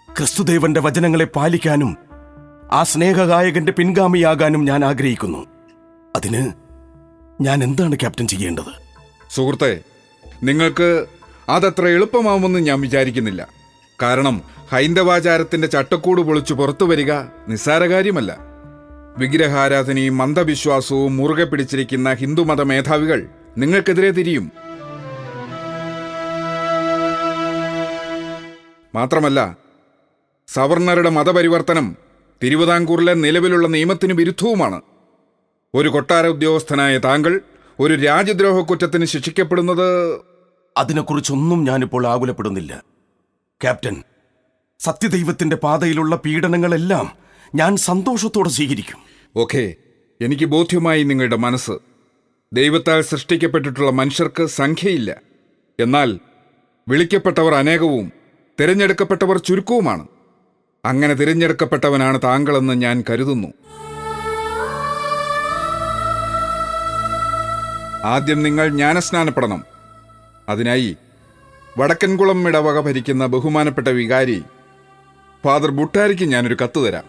ക്രിസ്തുദേവന്റെ വചനങ്ങളെ പാലിക്കാനും ആ സ്നേഹഗായകന്റെ പിൻഗാമിയാകാനും ഞാൻ ആഗ്രഹിക്കുന്നു. അതിന് ഞാൻ എന്താണ് ക്യാപ്റ്റൻ ചെയ്യേണ്ടത്? സുഹൃത്തെ, നിങ്ങൾക്ക് അതത്ര എളുപ്പമാവുമെന്ന് ഞാൻ വിചാരിക്കുന്നില്ല. കാരണം ഹൈന്ദവാചാരത്തിന്റെ ചട്ടക്കൂട് പൊളിച്ചു പുറത്തു വരിക നിസ്സാര കാര്യമല്ല. വിഗ്രഹാരാധനയും മന്ദവിശ്വാസവും മുറുകെ പിടിച്ചിരിക്കുന്ന ഹിന്ദുമത മേധാവികൾ നിങ്ങൾക്കെതിരെ തിരിയും. മാത്രമല്ല, സവർണരുടെ മതപരിവർത്തനം തിരുവിതാംകൂറിലെ നിലവിലുള്ള നിയമത്തിന് വിരുദ്ധവുമാണ്. ഒരു കൊട്ടാര ഉദ്യോഗസ്ഥനായ താങ്കൾ ഒരു രാജ്യദ്രോഹ കുറ്റത്തിന് ശിക്ഷിക്കപ്പെടുന്നത്... അതിനെക്കുറിച്ചൊന്നും ഞാനിപ്പോൾ ആകുലപ്പെടുന്നില്ല. ക്യാപ്റ്റൻ, സത്യദൈവത്തിന്റെ പാതയിലുള്ള പീഡനങ്ങളെല്ലാം ഞാൻ സന്തോഷത്തോടെ സ്വീകരിക്കും. ഓക്കെ, എനിക്ക് ബോധ്യമായി നിങ്ങളുടെ മനസ്സ്. ദൈവത്താൽ സൃഷ്ടിക്കപ്പെട്ടിട്ടുള്ള മനുഷ്യർക്ക് സംഖ്യയില്ല. എന്നാൽ വിളിക്കപ്പെട്ടവർ അനേകവും തിരഞ്ഞെടുക്കപ്പെട്ടവർ ചുരുക്കവുമാണ്. അങ്ങനെ തിരഞ്ഞെടുക്കപ്പെട്ടവനാണ് താങ്കളെന്ന് ഞാൻ കരുതുന്നു. ആദ്യം നിങ്ങൾ ജ്ഞാനസ്നാനപ്പെടണം. അതിനായി വടക്കൻകുളം ഇടവക ഭരിക്കുന്ന ബഹുമാനപ്പെട്ട വികാരി ഫാദർ ബുട്ടാരിക്ക് ഞാനൊരു കത്ത് തരാം.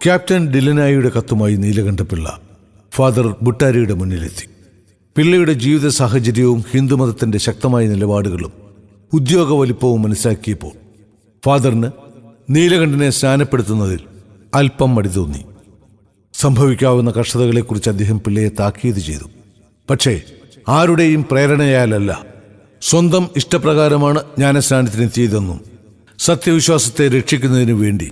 ക്യാപ്റ്റൻ ഡിലനായിയുടെ കത്തുമായി നീലകണ്ഠപിള്ള ഫാദർ ബുട്ടാരിയുടെ മുന്നിലെത്തി. പിള്ളയുടെ ജീവിത സാഹചര്യവും ഹിന്ദുമതത്തിന്റെ ശക്തമായ നിലപാടുകളും ഉദ്യോഗ വലിപ്പവും മനസ്സിലാക്കിയപ്പോൾ ഫാദറിന് നീലകണ്ഠനെ സ്നാനപ്പെടുത്തുന്നതിൽ അല്പം മടി തോന്നി. സംഭവിക്കാവുന്ന കഷ്ടതകളെക്കുറിച്ച് അദ്ദേഹം പിള്ളയെ താക്കീത് ചെയ്തു. പക്ഷേ ആരുടെയും പ്രേരണയാലല്ല, സ്വന്തം ഇഷ്ടപ്രകാരമാണ് ജ്ഞാനസ്നാനത്തിനെത്തിയതെന്നും സത്യവിശ്വാസത്തെ രക്ഷിക്കുന്നതിനു വേണ്ടി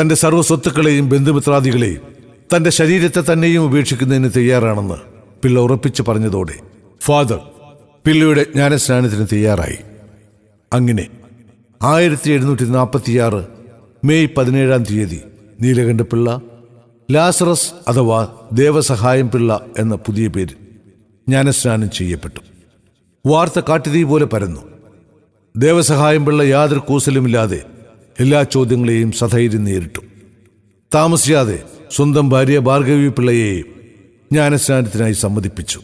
തന്റെ സർവ്വസ്വത്തുക്കളെയും ബന്ധുമിത്രാദികളെയും തന്റെ ശരീരത്തെ തന്നെയും ഉപേക്ഷിക്കുന്നതിന് തയ്യാറാണെന്ന് പിള്ള ഉറപ്പിച്ചു പറഞ്ഞതോടെ ഫാദർ പിള്ളയുടെ ജ്ഞാനസ്നാനത്തിന് തയ്യാറായി. അങ്ങനെ 1746 മെയ് 17 നീലകണ്ഠപിള്ള ലാസറസ് അഥവാ ദേവസഹായം പിള്ള എന്ന പുതിയ പേരിൽ ജ്ഞാനസ്നാനം ചെയ്യപ്പെട്ടു. വാർത്ത കാട്ടുതീ പോലെ പരന്നു. ദേവസഹായം പിള്ള യാതൊരു കൂസലുമില്ലാതെ എല്ലാ ചോദ്യങ്ങളെയും സധൈര്യം നേരിട്ടു. താമസിയാതെ സ്വന്തം ഭാര്യ ഭാർഗവി പിള്ളയെയും ജ്ഞാനസ്നാനത്തിനായി സമ്മതിപ്പിച്ചു.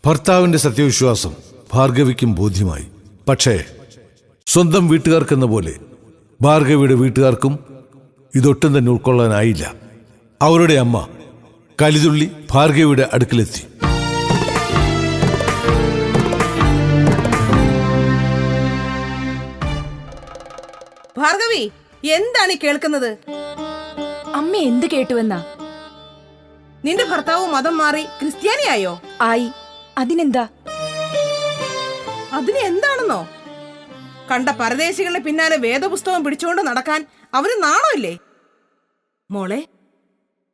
ഭർത്താവിന്റെ സത്യവിശ്വാസം ഭാർഗവിക്കും ബോധ്യമായി. പക്ഷേ സ്വന്തം വീട്ടുകാർക്കെന്ന പോലെ ഭാർഗവിയുടെ വീട്ടുകാർക്കും ഇതൊട്ടും തന്നെ ഉൾക്കൊള്ളാനായില്ല. അവരുടെ അമ്മ കലിതുള്ളി ഭാർഗവിയുടെ അടുക്കിലെത്തി. ഭാർഗവി, എന്താണ് ഈ കേൾക്കുന്നത്? അമ്മ എന്ത് കേട്ടുവെന്നാ? നിന്റെ ഭർത്താവ് മതം മാറി ക്രിസ്ത്യാനിയായോ? ആയി. അതിനെന്താ? അതിന് എന്താണെന്നോ? കണ്ട പരദേശികളുടെ പിന്നാലെ വേദപുസ്തകം പിടിച്ചുകൊണ്ട് നടക്കാൻ അവന് നാണമില്ലേ? മോളെ,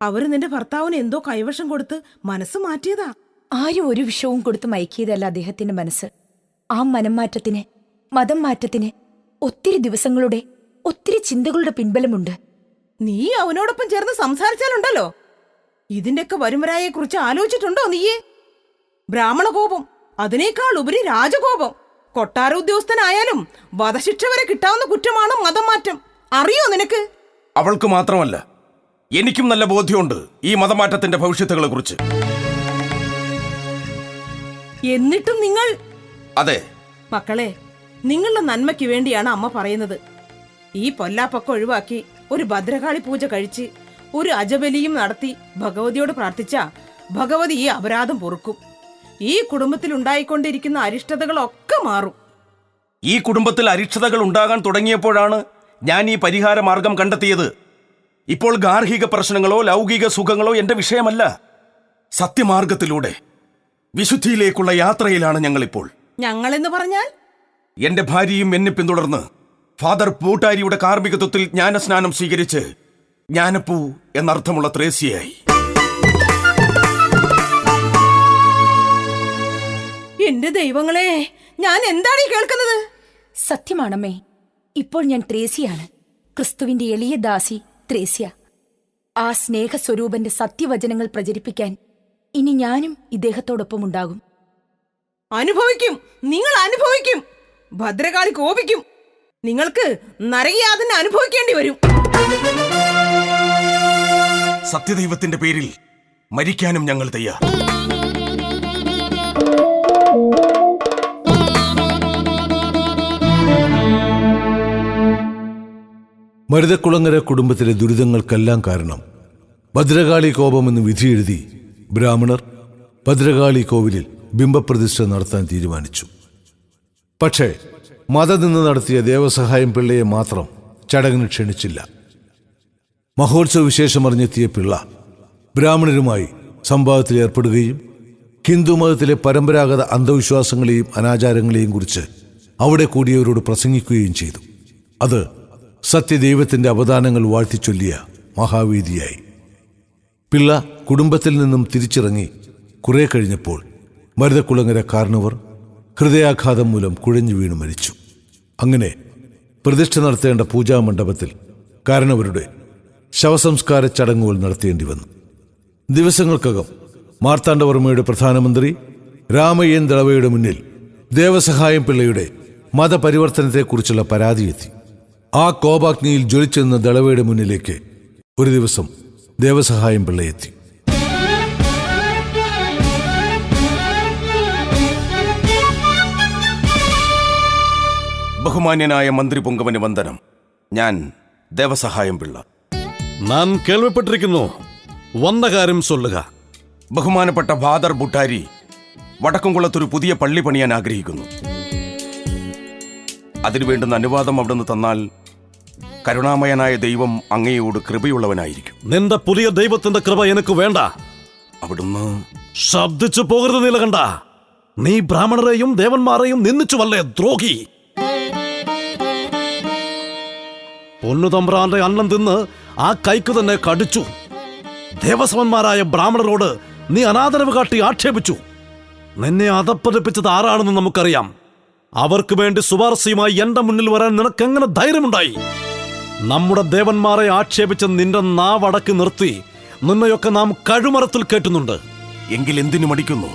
അവര് നിന്റെ ഭർത്താവിന് എന്തോ കൈവശം കൊടുത്ത് മനസ്സ് മാറ്റിയതാ. ആരും ഒരു വിഷവും കൊടുത്ത് മയക്കിയതല്ല അദ്ദേഹത്തിന്റെ മനസ്സ്. ആ മനംമാറ്റത്തിന്, മതം മാറ്റത്തിന് ഒത്തിരി ദിവസങ്ങളുടെ, ഒത്തിരി ചിന്തകളുടെ പിൻബലമുണ്ട്. നീ അവനോടൊപ്പം ചേർന്ന് സംസാരിച്ചാലുണ്ടല്ലോ, ഇതിന്റെയൊക്കെ വരുംവരായെ കുറിച്ച് ആലോചിച്ചിട്ടുണ്ടോ നീയെ? ബ്രാഹ്മണകോപം, അതിനേക്കാൾ ഉപരി രാജകോപം. കൊട്ടാര ഉദ്യോഗസ്ഥനായാലും വധശിക്ഷ വരെ കിട്ടാവുന്ന കുറ്റമാണ് മതം മാറ്റം. അറിയോ നിനക്ക്? അവൾക്ക് മാത്രമല്ല, എനിക്കും നല്ല ബോധ്യമുണ്ട് ഈ മതമാറ്റത്തിന്റെ ഭവിഷ്യത്തുകളെ കുറിച്ച്. എന്നിട്ടും നിങ്ങൾ... അതെ മക്കളെ, നിങ്ങളുടെ നന്മയ്ക്ക് വേണ്ടിയാണ് അമ്മ പറയുന്നത്. ഈ പൊല്ലാപ്പൊക്കെ ഒഴിവാക്കി ഒരു ഭദ്രകാളി പൂജ കഴിച്ച് ഒരു അജബലിയും നടത്തി ഭഗവതിയോട് പ്രാർത്ഥിച്ച ഭഗവതി ഈ അപരാധം പൊറുക്കും. ഈ കുടുംബത്തിൽ ഉണ്ടായിക്കൊണ്ടിരിക്കുന്ന അരിഷ്ടതകളൊക്കെ മാറും. ഈ കുടുംബത്തിൽ അരിഷ്ടതകൾ ഉണ്ടാകാൻ തുടങ്ങിയപ്പോഴാണ് ഞാൻ ഈ പരിഹാര മാർഗം കണ്ടെത്തിയത്. ഇപ്പോൾ ഗാർഹിക പ്രശ്നങ്ങളോ ലൗകിക സുഖങ്ങളോ എന്റെ വിഷയമല്ല. സത്യമാർഗത്തിലൂടെ വിശുദ്ധിയിലേക്കുള്ള യാത്രയിലാണ് ഞങ്ങളിപ്പോൾ. ഞങ്ങളെന്ന് പറഞ്ഞാൽ എന്റെ ഭാര്യയും എന്നെ പിന്തുടർന്ന് ഫാദർ പൂട്ടാരിയുടെ കാർമ്മികത്വത്തിൽ ജ്ഞാനസ്നാനം സ്വീകരിച്ച് ജ്ഞാനപ്പൂ എന്നർത്ഥമുള്ള ത്രേസ്യയായി. എന്റെ ദൈവങ്ങളെ, ഞാൻ എന്താണ് ഈ കേൾക്കുന്നത്? സത്യമാണമ്മേ, ഇപ്പോൾ ഞാൻ ത്രേസ്യയാണ്, ക്രിസ്തുവിന്റെ എളിയ ദാസി ത്രേസ്യ. ആ സ്നേഹസ്വരൂപന്റെ സത്യവചനങ്ങൾ പ്രചരിപ്പിക്കാൻ ഇനി ഞാനും ഇദ്ദേഹത്തോടൊപ്പം ഉണ്ടാകും. അനുഭവിക്കും, നിങ്ങൾ അനുഭവിക്കും. ഭദ്രകാളി കോപിക്കും. നിങ്ങൾക്ക് നരകയാതന അനുഭവിക്കേണ്ടി വരും. സത്യദൈവത്തിന്റെ പേരിൽ മരിക്കാനും ഞങ്ങൾ തയ്യാർ. മരുതക്കുളങ്ങര കുടുംബത്തിലെ ദുരിതങ്ങൾക്കെല്ലാം കാരണം ഭദ്രകാളി കോപമെന്ന് വിധിയെഴുതി ബ്രാഹ്മണർ ഭദ്രകാളി കോവിലിൽ ബിംബപ്രതിഷ്ഠ നടത്താൻ തീരുമാനിച്ചു. പക്ഷേ മതനിന്ന് നടത്തിയ ദേവസഹായം പിള്ളയെ മാത്രം ചടങ്ങിന് ക്ഷണിച്ചില്ല. മഹോത്സവ വിശേഷമറിഞ്ഞെത്തിയ പിള്ള ബ്രാഹ്മണരുമായി സംവാദത്തിൽ ഏർപ്പെടുകയും ഹിന്ദുമതത്തിലെ പരമ്പരാഗത അന്ധവിശ്വാസങ്ങളെയും അനാചാരങ്ങളെയും കുറിച്ച് അവിടെ കൂടിയവരോട് പ്രസംഗിക്കുകയും ചെയ്തു. അത് സത്യദൈവത്തിന്റെ അവദാനങ്ങൾ വാഴ്ത്തിച്ചൊല്ലിയ മഹാവേദിയായി. പിള്ള കുടുംബത്തിൽ നിന്നും തിരിച്ചിറങ്ങി കുറെ കഴിഞ്ഞപ്പോൾ മരുതക്കുളങ്ങര കാർണവർ ഹൃദയാഘാതം മൂലം കുഴഞ്ഞു വീണു മരിച്ചു. അങ്ങനെ പ്രതിഷ്ഠ നടത്തേണ്ട പൂജാമണ്ഡപത്തിൽ കാരണവരുടെ ശവസംസ്കാര ചടങ്ങുകൾ നടത്തേണ്ടി വന്നു. ദിവസങ്ങൾക്കകം മാർത്താണ്ഡവർമ്മയുടെ പ്രധാനമന്ത്രി രാമയ്യൻ ദളവയുടെ മുന്നിൽ ദേവസഹായം പിള്ളയുടെ മതപരിവർത്തനത്തെക്കുറിച്ചുള്ള പരാതിയെത്തി. ആ കോപാഗ്നിയിൽ ജ്വലിച്ചെന്ന ദളവയുടെ മുന്നിലേക്ക് ഒരു ദിവസം ദേവസഹായം പിള്ളയെത്തി. ബഹുമാന്യനായ മന്ത്രി പൊങ്കവന് വന്ദനം. ഞാൻ ദേവസഹായം പിള്ള. ഞാൻ കേൾവിപ്പെട്ടിരിക്കുന്നു. വന്ന കാര്യം ചൊല്ലുക. ബഹുമാനപ്പെട്ട ഫാദർ ബുട്ടാരി വടക്കുംകുളത്തൊരു പുതിയ പള്ളി പണിയാൻ ആഗ്രഹിക്കുന്നു. അതിനു വേണ്ടുന്ന അനുവാദം അവിടുന്ന് തന്നാൽ കരുണാമയനായ ദൈവം അങ്ങയോട് കൃപയുള്ളവനായിരിക്കും. നിന്റെ പുതിയ ദൈവത്തിന്റെ കൃപ എനിക്ക് വേണ്ട. അവിടുന്ന് ശബ്ദിച്ചു പോകരുത് നീലകണ്ഠ. നീ ബ്രാഹ്മണരെയും ദേവന്മാരെയും നിന്ദിച്ചുവല്ലേ ദ്രോഹി. പൊന്നുതമ്പ്രാന്റെ അന്നം തിന്ന് ആ കൈക്ക് തന്നെ കടിച്ചു. ദേവസ്വന്മാരായ ബ്രാഹ്മണരോട് നീ അനാദരവ് കാട്ടി ആക്ഷേപിച്ചു. നിന്നെ അധപ്പതിപ്പിച്ചത് ആരാണെന്ന് നമുക്കറിയാം. അവർക്ക് വേണ്ടി ശുപാർശയുമായി എന്റെ മുന്നിൽ വരാൻ നിനക്കെങ്ങനെ ധൈര്യമുണ്ടായി? നമ്മുടെ ദേവന്മാരെ ആക്ഷേപിച്ച് നിന്റെ നാവടക്കി നിർത്തി നിന്നെയൊക്കെ നാം കഴുമരത്തിൽ കേട്ടുന്നുണ്ട്. എങ്കിൽ എന്തിനു മടിക്കുന്നു?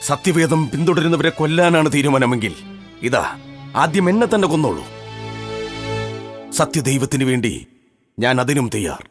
സത്യവേദം പിന്തുടരുന്നവരെ കൊല്ലാനാണ് തീരുമാനമെങ്കിൽ ഇതാ ആദ്യം എന്നെ തന്നെ കൊന്നോളൂ. സത്യദൈവത്തിനു വേണ്ടി ഞാൻ അതിനും തയ്യാർ.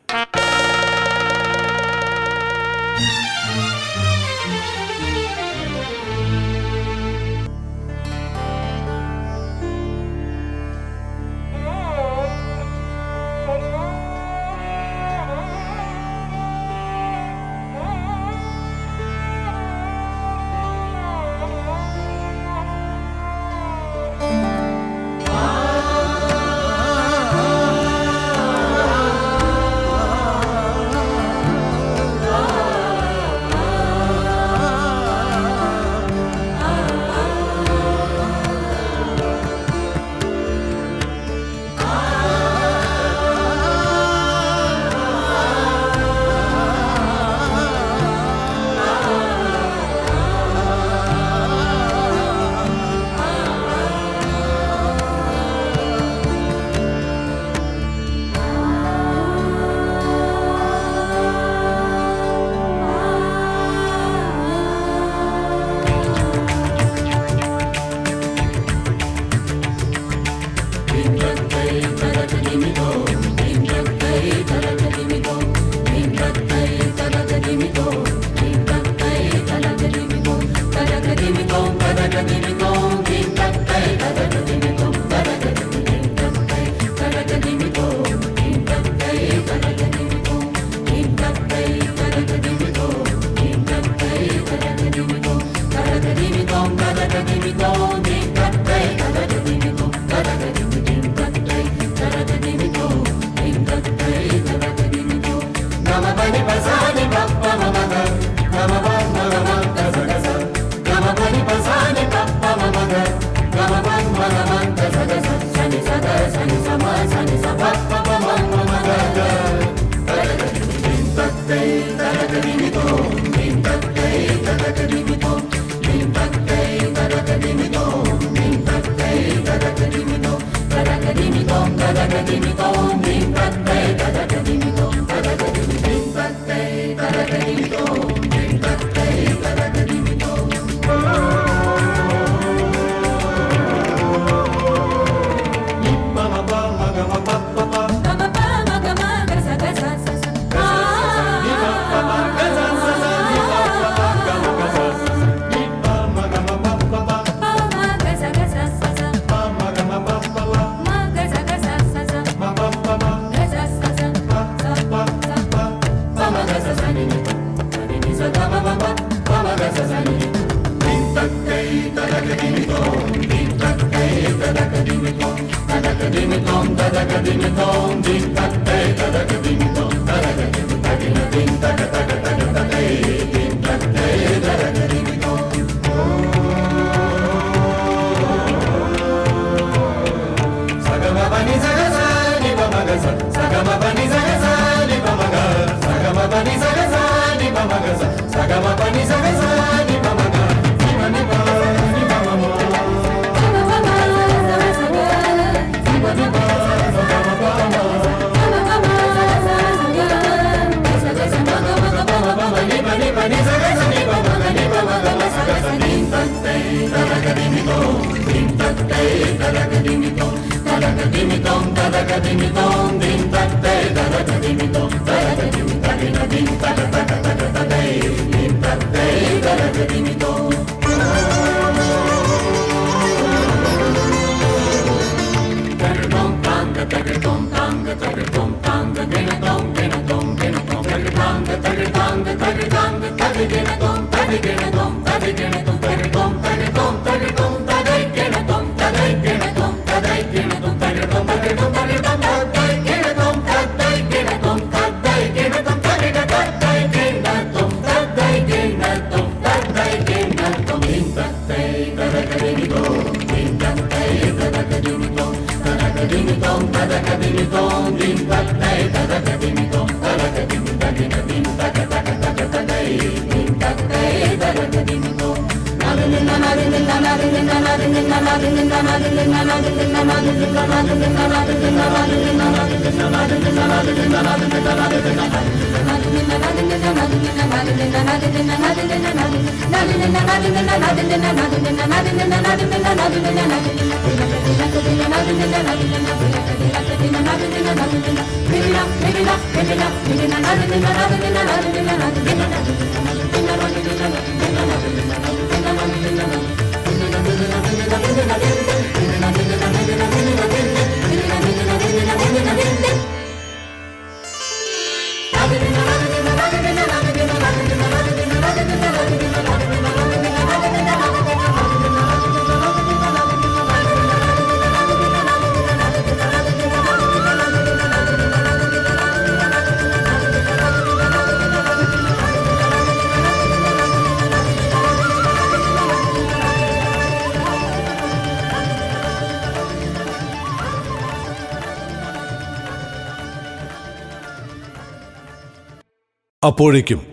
അപ്പോഴേക്കും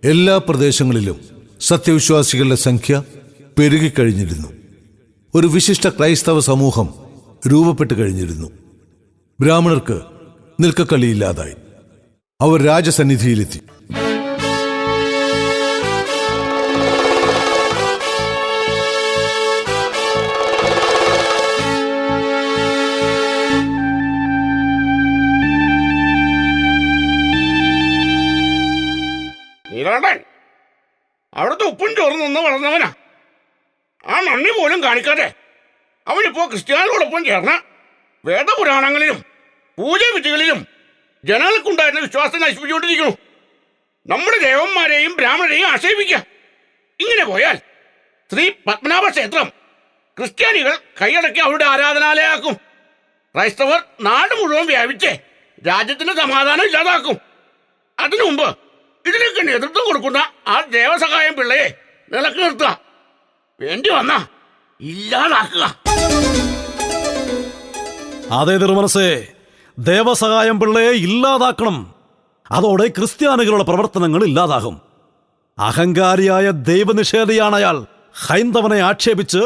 എല്ലാ പ്രദേശങ്ങളിലും സത്യവിശ്വാസികളുടെ സംഖ്യ പെരുകിക്കഴിഞ്ഞിരുന്നു. ഒരു വിശിഷ്ട ക്രൈസ്തവ സമൂഹം രൂപപ്പെട്ടു കഴിഞ്ഞിരുന്നു. ബ്രാഹ്മണർക്ക് നിൽക്കക്കളിയില്ലാതായി. അവർ രാജസന്നിധിയിലെത്തി. അവിടുത്തെ ഉപ്പും ചോറും നിന്ന് വളർന്നവനാ. ആ നന്ദി പോലും കാണിക്കാതെ അവനിപ്പോ ക്രിസ്ത്യാനികളോടൊപ്പം ചേർന്ന വേദപുരാണങ്ങളിലും പൂജവിധികളിലും ജനങ്ങൾക്കുണ്ടായിരുന്ന വിശ്വാസം നശിപ്പിച്ചുകൊണ്ടിരിക്കുന്നു. നമ്മുടെ ദേവന്മാരെയും ബ്രാഹ്മണരെയും ആക്ഷേപിക്കുക. ഇങ്ങനെ പോയാൽ ശ്രീ പത്മനാഭ ക്ഷേത്രം ക്രിസ്ത്യാനികൾ കൈയടക്കി അവരുടെ ആരാധനാലയമാക്കും. ക്രൈസ്തവർ നാട് മുഴുവൻ വ്യാപിച്ച് രാജ്യത്തിന് സമാധാനം ഇല്ലാതാക്കും. അതിനു മുമ്പ് ഇതിനൊക്കെ നേതൃത്വം കൊടുക്കുന്ന ആ ദേവസഹായം പിള്ളയെ നിലക്ക് നിർത്തുക, വേണ്ടി വന്ന ഇല്ലാതാക്കുക. അതേ തിരുമനസേ, ദേവസഹായം പിള്ളയെ ഇല്ലാതാക്കണം. അതോടെ ക്രിസ്ത്യാനികളുടെ പ്രവർത്തനങ്ങൾ ഇല്ലാതാകും. അഹങ്കാരിയായ ദൈവനിഷേധിയാണ് അയാൾ. ഹൈന്ദവനെ ആക്ഷേപിച്ച്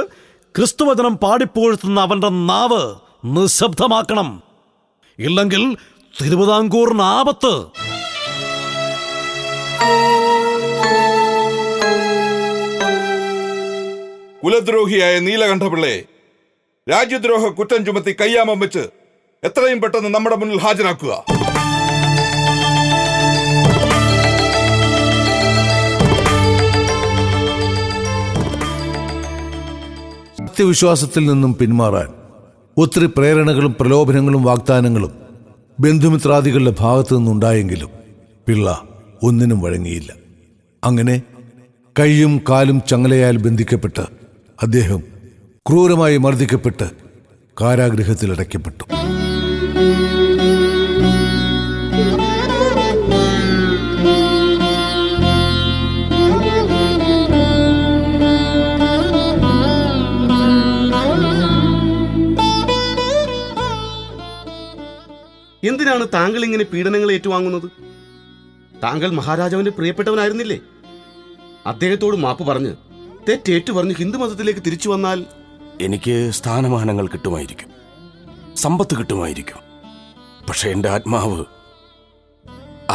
ക്രിസ്തുവചനം പാടിപ്പുകഴ്ത്തുന്ന അവന്റെ നാവ് നിശബ്ദമാക്കണം. ഇല്ലെങ്കിൽ തിരുവിതാംകൂറിന് ആപത്ത്. കുലദ്രോഹിയായ നീലകണ്ഠപിള്ളയെ രാജ്യദ്രോഹ കുറ്റം ചുമത്തി കയ്യാമം വെച്ച് എത്രയും പെട്ടെന്ന് നമ്മുടെ മുന്നിൽ ഹാജരാക്കുക. സത്യവിശ്വാസത്തിൽ നിന്നും പിന്മാറാൻ ഒത്തിരി പ്രേരണകളും പ്രലോഭനങ്ങളും വാഗ്ദാനങ്ങളും ബന്ധുമിത്രാദികളുടെ ഭാഗത്തു നിന്നുണ്ടായെങ്കിലും പിള്ള ഒന്നിനും വഴങ്ങിയില്ല. അങ്ങനെ കൈയും കാലും ചങ്ങലയാൽ ബന്ധിക്കപ്പെട്ട് അദ്ദേഹം ക്രൂരമായി മർദ്ദിക്കപ്പെട്ട് കാരാഗൃഹത്തിൽ അടയ്ക്കപ്പെട്ടു. എന്തിനാണ് താങ്കൾ ഇങ്ങനെ പീഡനങ്ങൾ ഏറ്റുവാങ്ങുന്നത്? താങ്കൾ മഹാരാജാവിന്റെ പ്രിയപ്പെട്ടവനായിരുന്നില്ലേ? അദ്ദേഹത്തോട് മാപ്പ് പറഞ്ഞ് തെറ്റേറ്റു പറഞ്ഞ് ഹിന്ദു മതത്തിലേക്ക് തിരിച്ചു വന്നാൽ എനിക്ക് സ്ഥാനമാനങ്ങൾ കിട്ടുമായിരിക്കും, സമ്പത്ത് കിട്ടുമായിരിക്കും. പക്ഷെ എൻ്റെ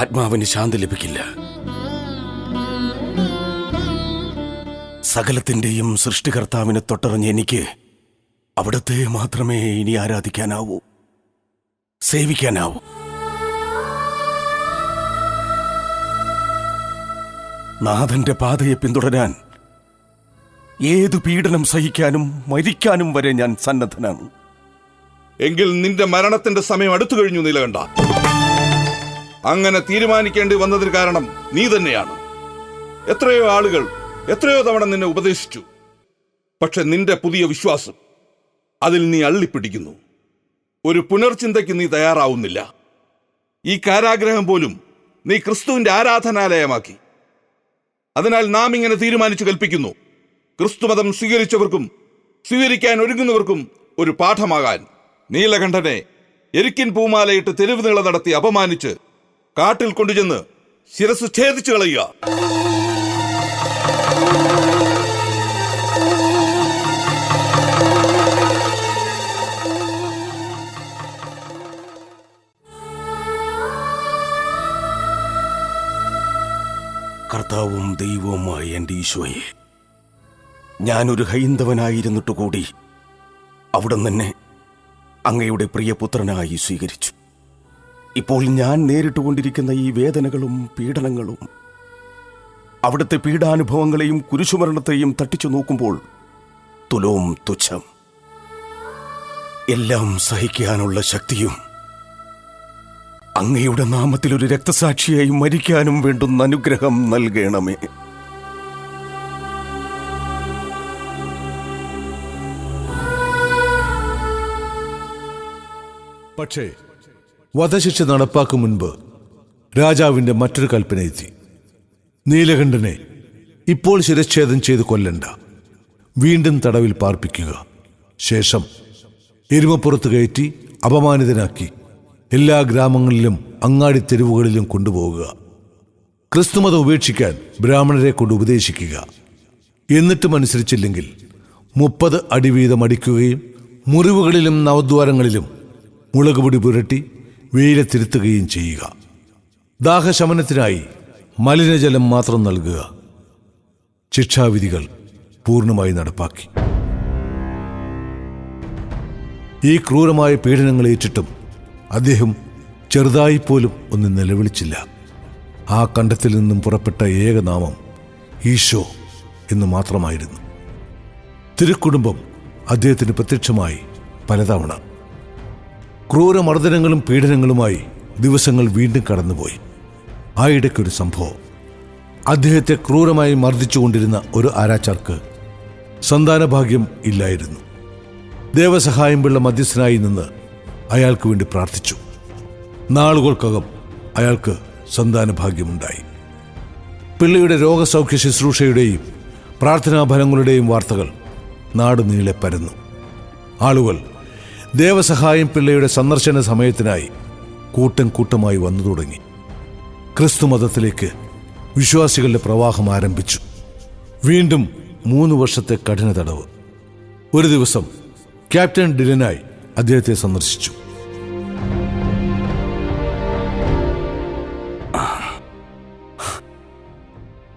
ആത്മാവിന് ശാന്തി ലഭിക്കില്ല. സകലത്തിൻ്റെയും സൃഷ്ടികർത്താവിനെ തൊട്ടറിഞ്ഞ് എനിക്ക് അവിടുത്തെ മാത്രമേ ഇനി ആരാധിക്കാനാവൂ, സേവിക്കാനാവൂ. നാഥന്റെ പാതയെ പിന്തുടരാൻ ഏതു പീഡനം സഹിക്കാനും മരിക്കാനും വരെ ഞാൻ സന്നദ്ധനാണ്. എങ്കിൽ നിന്റെ മരണത്തിന്റെ സമയം അടുത്തു കഴിഞ്ഞു നീലകണ്ഠ. അങ്ങനെ തീരുമാനിക്കേണ്ടി വന്നതിന് കാരണം നീ തന്നെയാണ്. എത്രയോ ആളുകൾ എത്രയോ തവണ നിന്നെ ഉപദേശിച്ചു. പക്ഷെ നിന്റെ പുതിയ വിശ്വാസം, അതിൽ നീ അള്ളിപ്പിടിക്കുന്നു. ഒരു പുനർചിന്തയ്ക്ക് നീ തയ്യാറാവുന്നില്ല. ഈ കാരാഗ്രഹം പോലും നീ ക്രിസ്തുവിന്റെ ആരാധനാലയമാക്കി. അതിനാൽ നാം ഇങ്ങനെ തീരുമാനിച്ചു കൽപ്പിക്കുന്നു: ക്രിസ്തുമതം സ്വീകരിച്ചവർക്കും സ്വീകരിക്കാൻ ഒരുങ്ങുന്നവർക്കും ഒരു പാഠമാകാൻ നീലകണ്ഠനെ എരിക്കിൻ പൂമാലയിട്ട് തെരുവ് നീള നടത്തി അപമാനിച്ച് കാട്ടിൽ കൊണ്ടുചെന്ന് ശിരസ് ഛേദിച്ചു കളയുക. കർത്താവും ദൈവവുമായി എൻ്റെ ഈശോയെ, ഞാനൊരു ഹൈന്ദവനായിരുന്നിട്ട് കൂടി അവിടം തന്നെ അങ്ങയുടെ പ്രിയപുത്രനായി സ്വീകരിച്ചു. ഇപ്പോൾ ഞാൻ നേരിട്ടുകൊണ്ടിരിക്കുന്ന ഈ വേദനകളും പീഡനങ്ങളും അവിടുത്തെ പീഡാനുഭവങ്ങളെയും കുരിശുമരണത്തെയും തട്ടിച്ചു നോക്കുമ്പോൾ തുലോം തുച്ഛം. എല്ലാം സഹിക്കാനുള്ള ശക്തിയും അങ്ങയുടെ നാമത്തിൽ ഒരു രക്തസാക്ഷിയായി മരിക്കാനും വേണ്ടുന്ന അനുഗ്രഹം നൽകണമേ. പക്ഷേ വധശിക്ഷ നടപ്പാക്കും മുൻപ് രാജാവിന്റെ മറ്റൊരു കൽപ്പന എത്തി. നീലകണ്ഠനെ ഇപ്പോൾ ശിരച്ഛേദം ചെയ്ത് കൊല്ലണ്ട, വീണ്ടും തടവിൽ പാർപ്പിക്കുക. ശേഷം എരുമപ്പുറത്ത് കയറ്റി അപമാനിതനാക്കി എല്ലാ ഗ്രാമങ്ങളിലും അങ്ങാടി തെരുവുകളിലും കൊണ്ടുപോവുക. ക്രിസ്തുമതം ഉപേക്ഷിക്കാൻ ബ്രാഹ്മണരെ കൊണ്ട് ഉപദേശിക്കുക. എന്നിട്ടും അനുസരിച്ചില്ലെങ്കിൽ 30 അടി വീതം അടിക്കുകയും മുറിവുകളിലും നവദ്വാരങ്ങളിലും മുളകുപൊടി പുരട്ടി വെയിലത്തിരുത്തുകയും ചെയ്യുക. ദാഹശമനത്തിനായി മലിനജലം മാത്രം നൽകുക. ശിക്ഷാവിധികൾ പൂർണ്ണമായി നടപ്പാക്കി. ഈ ക്രൂരമായ പീഡനങ്ങളേറ്റിട്ടും അദ്ദേഹം ചെറുതായിപ്പോലും ഒന്നും നിലവിളിച്ചില്ല. ആ കണ്ഠത്തിൽ നിന്നും പുറപ്പെട്ട ഏകനാമം ഈശോ എന്ന് മാത്രമായിരുന്നു. തിരുക്കുടുംബം അദ്ദേഹത്തിന് പ്രത്യക്ഷമായി പലതവണ. ക്രൂരമർദ്ദനങ്ങളും പീഡനങ്ങളുമായി ദിവസങ്ങൾ വീണ്ടും കടന്നുപോയി. ആ ഇടയ്ക്കൊരു സംഭവം. അദ്ദേഹത്തെ ക്രൂരമായി മർദ്ദിച്ചുകൊണ്ടിരുന്ന ഒരു ആരാച്ചാർക്ക് സന്താനഭാഗ്യം ഇല്ലായിരുന്നു. ദേവസഹായം പിള്ള മധ്യസ്ഥനായി നിന്ന് അയാൾക്ക് വേണ്ടി പ്രാർത്ഥിച്ചു. നാളുകൾക്കകം അയാൾക്ക് സന്താനഭാഗ്യമുണ്ടായി. പിള്ളയുടെ രോഗസൗഖ്യ ശുശ്രൂഷയുടെയും പ്രാർത്ഥനാഫലങ്ങളുടെയും വാർത്തകൾ നാട് നീളെ പരന്നു. ആളുകൾ ദേവസഹായം പിള്ളയുടെ സന്ദർശന സമയത്തിനായി കൂട്ടം കൂട്ടമായി വന്നു തുടങ്ങി. ക്രിസ്തുമതത്തിലേക്ക് വിശ്വാസികളുടെ പ്രവാഹം ആരംഭിച്ചു. വീണ്ടും 3 വർഷത്തെ കഠിന തടവ്. ഒരു ദിവസം ക്യാപ്റ്റൻ ഡിലനായി അദ്ദേഹത്തെ സന്ദർശിച്ചു.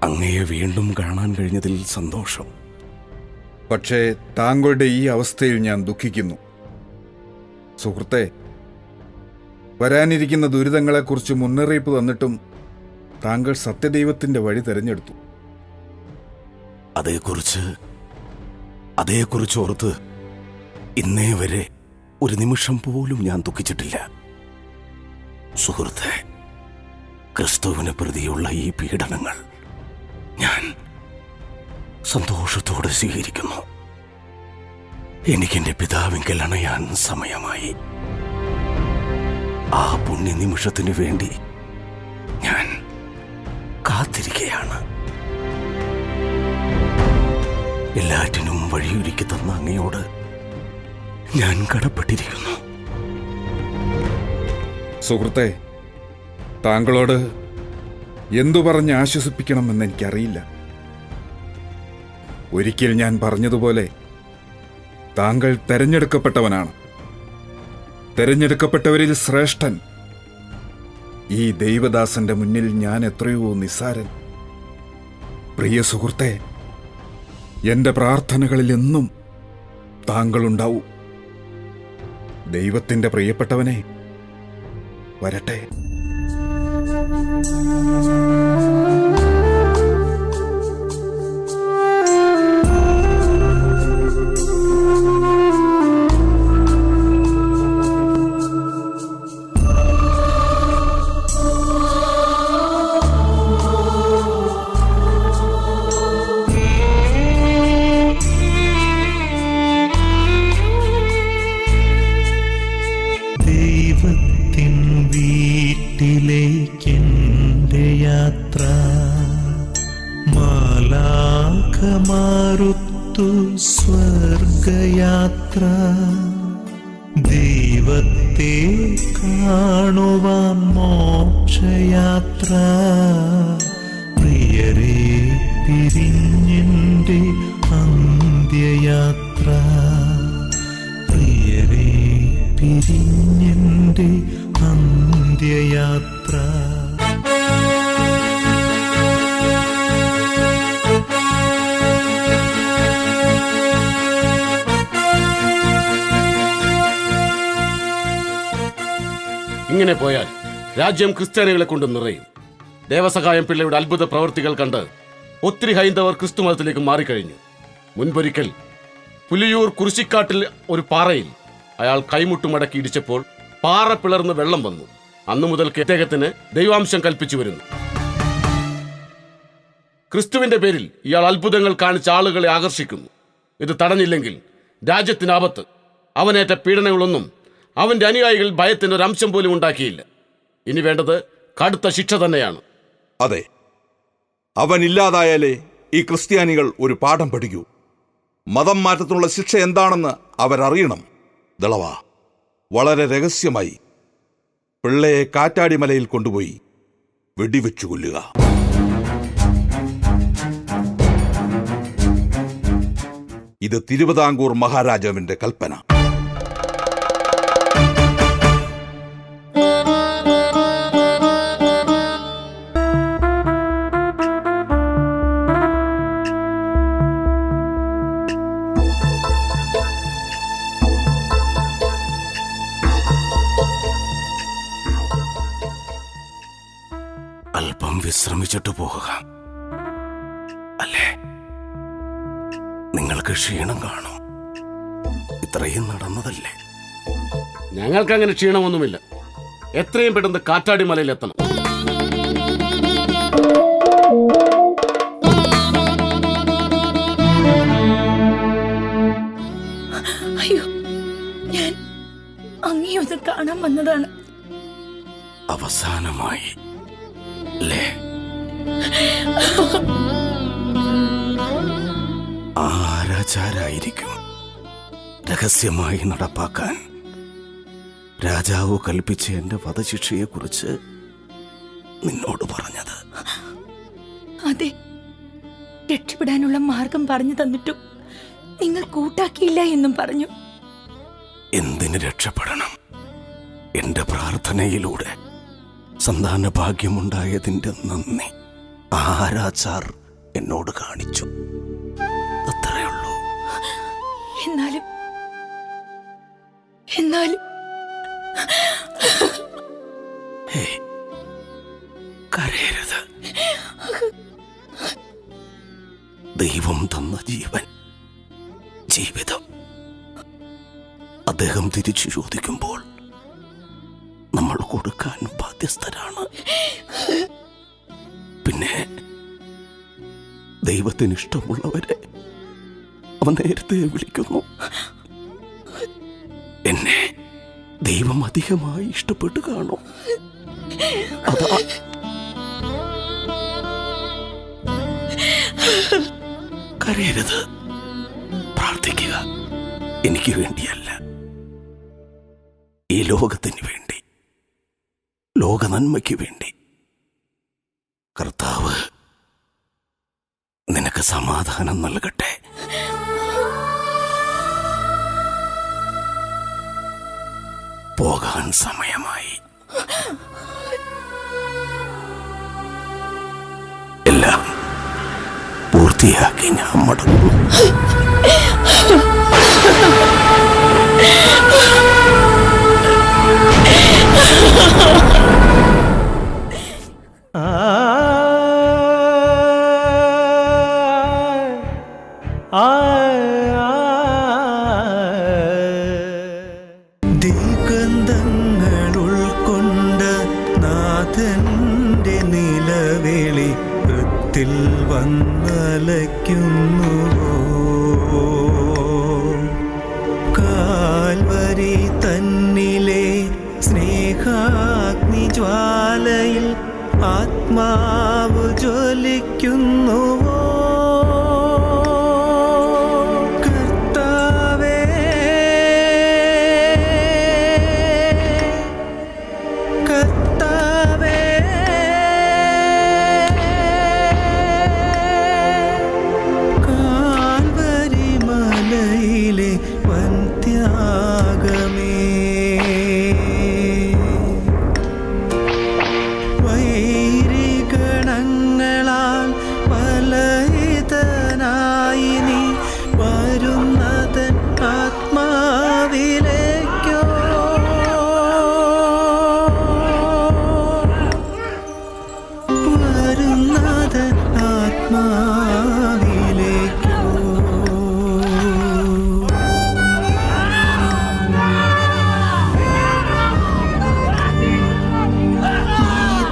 അങ്ങയെ വീണ്ടും കാണാൻ കഴിഞ്ഞതിൽ സന്തോഷം. പക്ഷേ താങ്കളുടെ ഈ അവസ്ഥയിൽ ഞാൻ ദുഃഖിക്കുന്നു. സുഹൃത്തെ, വരാനിരിക്കുന്ന ദുരിതങ്ങളെക്കുറിച്ച് മുന്നറിയിപ്പ് തന്നിട്ടും താങ്കൾ സത്യദൈവത്തിന്റെ വഴി തെരഞ്ഞെടുത്തു. അതേക്കുറിച്ച് ഓർത്ത് ഇന്നേ വരെ ഒരു നിമിഷം പോലും ഞാൻ ദുഃഖിച്ചിട്ടില്ല. സുഹൃത്തെ, ക്രിസ്തുവിനെ പ്രതിയുള്ള ഈ പീഡനങ്ങൾ ഞാൻ സന്തോഷത്തോടെ സ്വീകരിക്കുന്നു. എനിക്കെന്റെ പിതാവിങ്കൽ അണയാൻ സമയമായി. ആ പുണ്യ നിമിഷത്തിനു വേണ്ടി ഞാൻ കാത്തിരിക്കുകയാണ്. എല്ലാറ്റിനും വഴിയൊരുക്കി തന്ന അങ്ങയോട് ഞാൻ കടപ്പെട്ടിരിക്കുന്നു. സുഹൃത്തെ, താങ്കളോട് എന്തു പറഞ്ഞ് ആശ്വസിപ്പിക്കണമെന്ന് എനിക്കറിയില്ല. ഒരിക്കൽ ഞാൻ പറഞ്ഞതുപോലെ താങ്കൾ തെരഞ്ഞെടുക്കപ്പെട്ടവനാണ്. തെരഞ്ഞെടുക്കപ്പെട്ടവരിൽ ശ്രേഷ്ഠൻ. ഈ ദൈവദാസന്റെ മുന്നിൽ ഞാൻ എത്രയോ നിസ്സാരൻ. പ്രിയ സുഹൃത്തെ, എന്റെ പ്രാർത്ഥനകളിൽ എന്നും താങ്കളുണ്ടാവും. ദൈവത്തിന്റെ പ്രിയപ്പെട്ടവനെ, വരട്ടെ. ദൈവത്തിൻ വീട്ടിലേക്കെന്റെ യാത്ര, മാലാഖമാരുത്തു സ്വർഗയാത്ര, ദൈവത്തെ കാണുവാൻ മോക്ഷയാത്ര, പ്രിയരെ പിരിഞ്ഞെന്റെ അന്ത്യയാത്ര, പ്രിയരെ പിരിഞ്ഞെന്റെ അന്ത്യയാത്ര. ഇങ്ങനെ പോയാൽ രാജ്യം ക്രിസ്ത്യാനികളെ കൊണ്ട് നിറയും. ദേവസഹായം പിള്ളയുടെ അത്ഭുത പ്രവൃത്തികൾ കണ്ട് ഒത്തിരി ഹൈന്ദവർ ക്രിസ്തുമതത്തിലേക്ക് മാറിക്കഴിഞ്ഞു. മുൻപൊരിക്കൽ പുലിയൂർ കുരിശിക്കാട്ടിൽ ഒരു പാറയിൽ അയാൾ കൈമുട്ടുമടക്കി ഇടിച്ചപ്പോൾ പാറ പിളർന്ന് വെള്ളം വന്നു. അന്നു മുതൽക്ക് അദ്ദേഹത്തിന് ദൈവാംശം കൽപ്പിച്ചു വരുന്നു. ക്രിസ്തുവിന്റെ പേരിൽ ഇയാൾ അത്ഭുതങ്ങൾ കാണിച്ച ആളുകളെ ആകർഷിക്കുന്നു. ഇത് തടഞ്ഞില്ലെങ്കിൽ രാജ്യത്തിന് ആപത്ത്. അവനേറ്റ പീഡനങ്ങളൊന്നും അവന്റെ അനുയായികൾ ഭയത്തിന് ഒരു അംശം പോലും ഉണ്ടാക്കിയില്ല. ഇനി വേണ്ടത് കടുത്ത ശിക്ഷ തന്നെയാണ്. അതെ, അവൻ ഇല്ലാതായാലേ ഈ ക്രിസ്ത്യാനികൾ ഒരു പാഠം പഠിക്കൂ. മതം മാറ്റത്തിനുള്ള ശിക്ഷ എന്താണെന്ന് അവരറിയണം. ദളവ, വളരെ രഹസ്യമായി പിള്ളയെ കാറ്റാടിമലയിൽ കൊണ്ടുപോയി വെടിവെച്ചു കൊല്ലുക. ഇത് തിരുവിതാംകൂർ മഹാരാജാവിന്റെ കൽപ്പന. അല്പം വിശ്രമിച്ചിട്ട് പോകുക. അല്ലേ? നിങ്ങൾക്ക് ക്ഷീണം കാണും. ഇത്രയും നടന്നതല്ലേ? ഞങ്ങൾക്കങ്ങനെ ക്ഷീണമൊന്നുമില്ല. എത്രയും പെട്ടെന്ന് കാറ്റാടി മലയിൽ എത്തണം. അയ്യോ, ഞാൻ അങ്ങയൊന്ന് കാണാൻ വന്നതാണ്. അവസാനമായി അല്ലേ? ആരാചാരായിരിക്കും രഹസ്യമായി നടപ്പാക്കാൻ രാജാവ് കൽപ്പിച്ച എന്റെ വധശിക്ഷയെക്കുറിച്ച് നിന്നോട് പറഞ്ഞത്? അതെ, രക്ഷപ്പെടാനുള്ള മാർഗം പറഞ്ഞു തന്നിട്ടും നിങ്ങൾ കൂട്ടാക്കിയില്ല എന്നും പറഞ്ഞു. എന്തിന് രക്ഷപ്പെടണം? എന്റെ പ്രാർത്ഥനയിലൂടെ സന്താന ഭാഗ്യമുണ്ടായതിന്റെ നന്ദി ആരാച്ചാർ എന്നോട് കാണിച്ചു. അത്രയുള്ളൂ. എന്നാലും ഹേയ്, കരയരുത്. ദൈവം തന്ന ജീവിതം അദ്ദേഹം തിരിച്ചു ചോദിക്കുമ്പോൾ നമ്മൾ കൊടുക്കാൻ ബാധ്യസ്ഥരാണ്. പിന്നെ ദൈവത്തിന് ഇഷ്ടമുള്ളവരെ അവൻ നേരത്തെ വിളിക്കുന്നു. എന്നെ ദൈവം അധികമായി ഇഷ്ടപ്പെട്ടു കാണും. അതാ കരയരുത്, പ്രാർത്ഥിക്കുക. എനിക്ക് വേണ്ടിയല്ല, ഈ ലോകത്തിന് വേണ്ടി, ലോക നന്മയ്ക്ക് വേണ്ടി. കർത്താവ് നിനക്ക് സമാധാനം നൽകട്ടെ. പോകാൻ സമയമായി. എല്ലാം പൂർത്തിയാക്കി ഞാൻ മടങ്ങും. ദിഗന്ധങ്ങൾ ഉൾക്കൊണ്ട നാഥന്റെ നിലവിളി വൃത്തിൽ വന്നലയ്ക്കുന്നുവോ? കാൽവരി തന്നിലെ സ്നേഹാഗ്നി ജ്വാലയിൽ ആത്മാവ് ജ്വലിക്കുന്നുവോ? കർത്താവേ, കർത്താവേ, കാൽവരി മലയിലെ വന്ത്യാഗമേ, വൈരിഗണങ്ങളാൽ പലയിതനായി നീ വരുന്നതൻ ആത്മാവിലേക്കോ? വരുന്നതൻ ആത്മാവിലേക്കോ?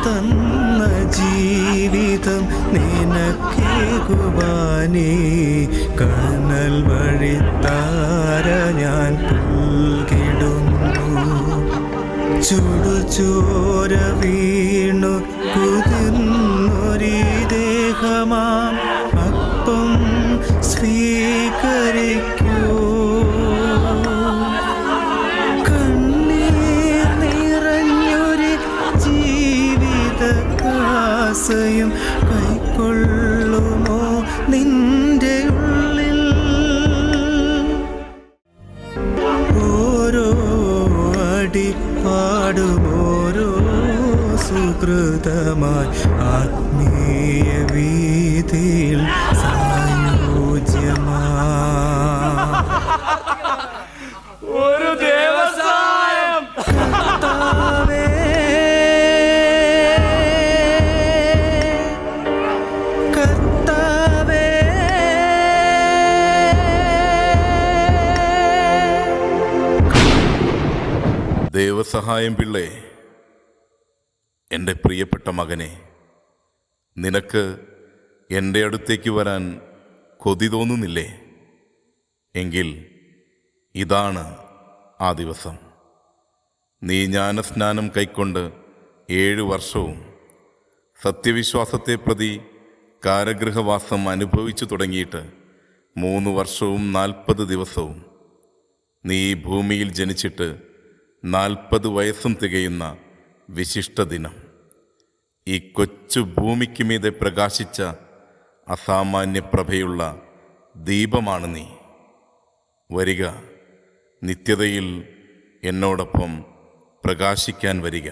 തന്ന ജീവിതം നിനക്കേകുവാനേ കനൽ വഴിത്താര ഞാൻ പുൽകിടുന്നു. ചുടുചോര വീണു കുതിർന്നൊരീ ദേഹമാം അപ്പം സ്വീകരിക്കൂ. കണ്ണീർ നിറഞ്ഞൊരു ജീവിതകാസയും കൈക്കൊള്ളുമോ നിന്റെ ഉള്ളിൽ? ഓരോ അടിപ്പാടും ഓരോ സുഹൃതമായി ആത്മീയ വീതിയിൽ സായോജ്യമാ ഒരു ദേവസായം. കർത്താവേ, കർത്താവേ, ദേവസഹായം പിള്ളേ, എൻ്റെ പ്രിയപ്പെട്ട മകനെ, നിനക്ക് എൻ്റെ അടുത്തേക്ക് വരാൻ കൊതി തോന്നുന്നില്ലേ? എങ്കിൽ ഇതാണ് ആ ദിവസം. നീ ജ്ഞാനസ്നാനം കൈക്കൊണ്ട് 7 വർഷവും സത്യവിശ്വാസത്തെ പ്രതി കാരാഗൃഹവാസം അനുഭവിച്ചു തുടങ്ങിയിട്ട് 3 വർഷവും 40 ദിവസവും നീ ഭൂമിയിൽ ജനിച്ചിട്ട് 40 വയസ്സും തികയുന്ന വിശിഷ്ട ദിനം. ഈ കൊച്ചു ഭൂമിക്ക് മീതെ പ്രകാശിച്ച അസാമാന്യ പ്രഭയുള്ള ദീപമാണ് നീ. വരിക, നിത്യതയിൽ എന്നോടൊപ്പം പ്രകാശിക്കാൻ വരിക.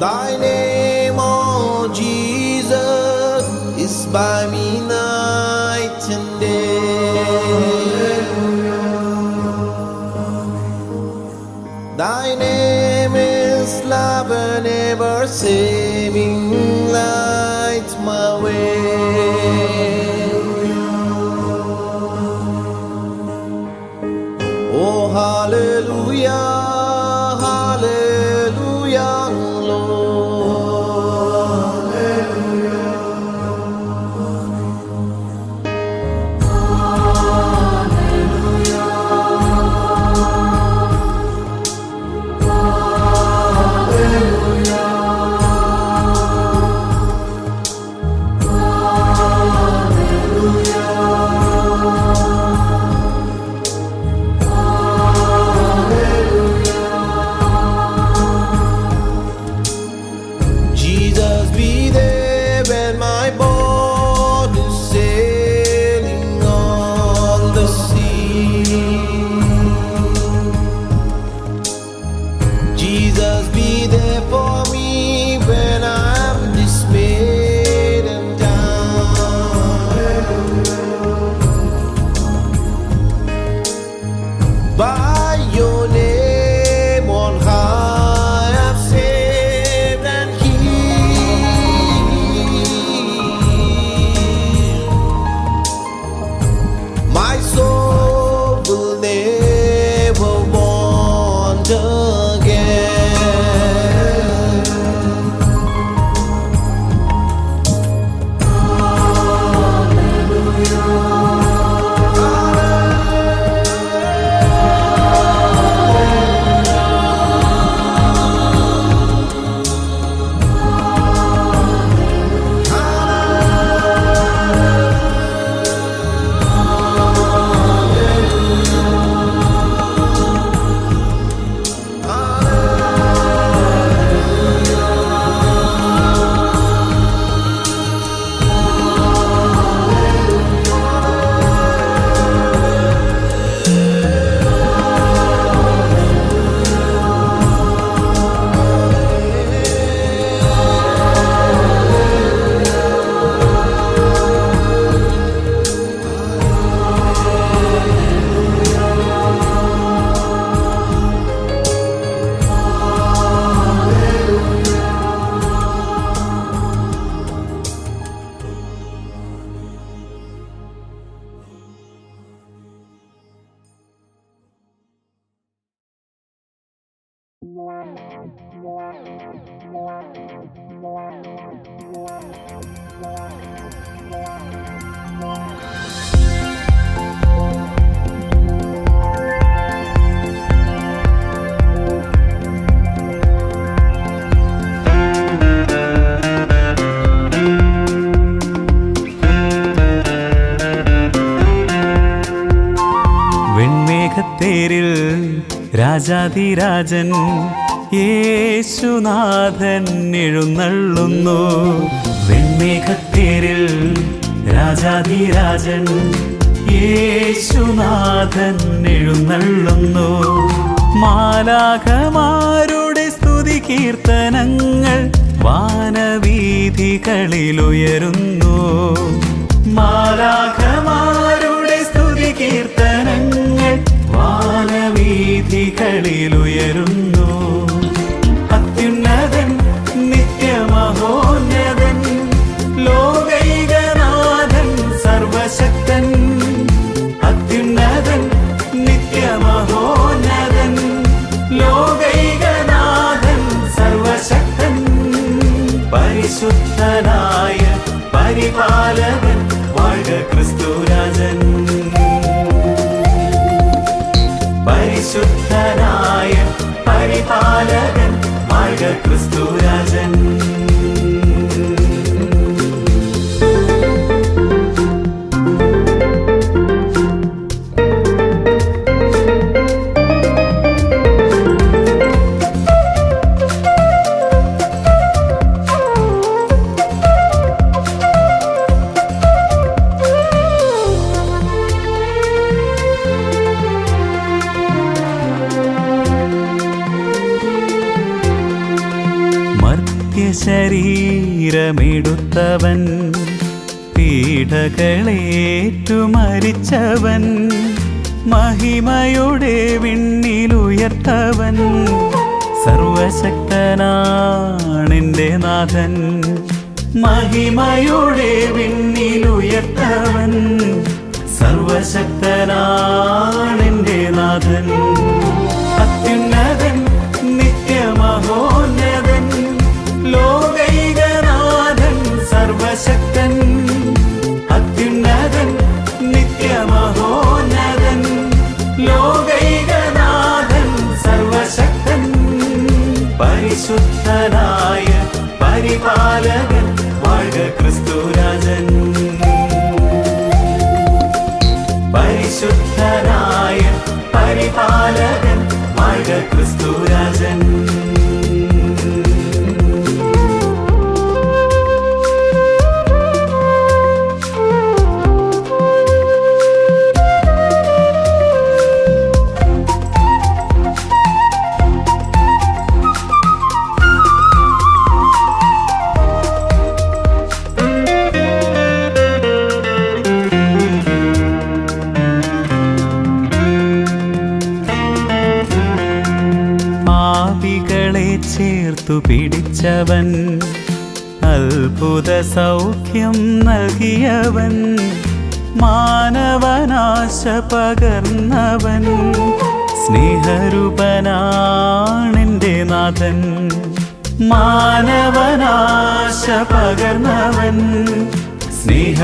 Thy name, oh Jesus, is by me night and day. Thy name is love and ever saving light my way. Oh, hallelujah. Hallelujah. വെൺമേഘത്തേരിൽ രാജാധിരാജൻ യേശുനാഥൻ എഴുന്നള്ളുന്നു. വെൺമേഘത്തേരിൽ രാജാധിരാജൻ യേശുനാഥൻ എഴുന്നള്ളുന്നു. മാലാഖമാരുടെ സ്തുതി കീർത്തനങ്ങൾ വാനവീഥികളിലുയരുന്നു. മാലാഖമാരുടെ സ്തുതി കീർത്തനങ്ങൾ വാനവീഥികളിലുയരുന്നു. അത്യുന്നതൻ നിത്യമഹോന്നതൻ ലോകൈകനാഥൻ സർവശക്തൻ. അത്യുന്നതൻ നിത്യമഹോന്നതൻ ലോകൈകനാഥൻ സർവശക്തൻ. പരിശുദ്ധനായ പരിപാലകൻ വാഴ്ക ക്രിസ്തുരാജൻ. പരിശുദ്ധനായ പരിപാലകൻ വാഴ്ക ക്രിസ്തുരാജൻ. ശരീരമെടുത്തവൻ പീഡകളേറ്റു മരിച്ചവൻ മഹിമയുടെ വിണ്ണിലുയർത്തവൻ. സർവശക്തനാണെന്റെ നാഥൻ മഹിമയുടെ വിണ്ണിലുയർത്തവൻ. സർവശക്തനാണെന്റെ നാഥൻ. അത്യുന്നതൻ നിത്യമഹോന്നതൻ ലോകൈകനാഥൻ സർവശക്തൻ. അത്യുന്നതൻ നിത്യമഹോന്നതൻ ലോകൈകനാഥൻ സർവശക്തൻ. പരിശുദ്ധനായ പരിപാലകൻ വാഴ്ക ക്രിസ്തുരാജൻ. പരിശുദ്ധനായ പരിപാലകൻ വാഴ്ക ക്രിസ്തുരാജൻ. ചേർത്തു പിടിച്ചവൻ അത്ഭുത സൗഖ്യം നൽകിയവൻ. മാനവനാശ പകർന്നവൻ സ്നേഹരൂപനാണെന്റെ നാഥൻ. മാനവനാശ പകർന്നവൻ സ്നേഹരൂപനാണെന്റെ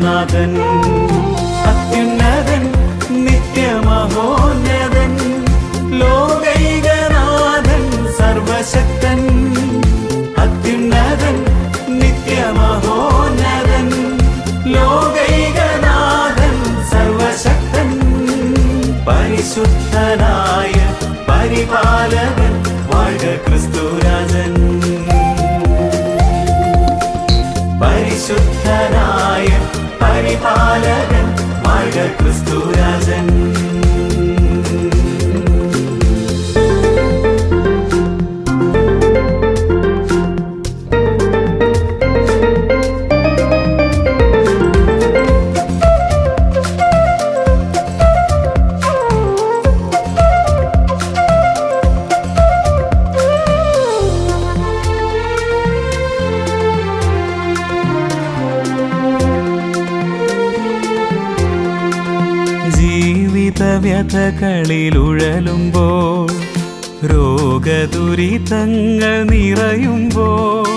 നാഥൻ. അത്യുന്നതൻ നിത്യമഹോന്നതൻ ലോകൈകനാഥൻ സർവശക്തൻ. അത്യുന്നതൻ നിത്യമഹോന്നതൻ ലോകൈകനാഥൻ സർവശക്തൻ. പരിശുദ്ധനായ പരിപാലകൻ വാഴ്ക ക്രിസ്തുരാജൻ. പരിശുദ്ധനായ പരിപാലകൻ വാഴ്ക ക്രിസ്തുരാജൻ. ചിന്തകളിലുഴലുമ്പോൾ രോഗദുരിതങ്ങൾ നിറയുമ്പോൾ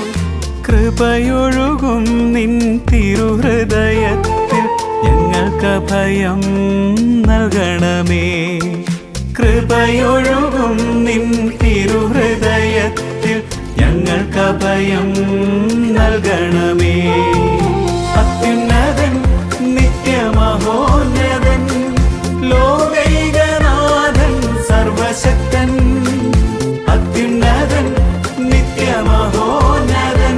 കൃപയൊഴുകും നിൻ തിരുഹൃദയത്തിൽ ഞങ്ങൾക്ക് ഭയം നൽകണമേ. കൃപയൊഴുകും നിൻ തിരുഹൃദയത്തിൽ ഞങ്ങൾക്ക് ഭയം നൽകണമേ. അത്യുന്നതൻ നിത്യമഹോന്നതൻ ലോകൈകനാഥൻ സർവശക്തൻ. അത്യുന്നതൻ നിത്യമഹോന്നതൻ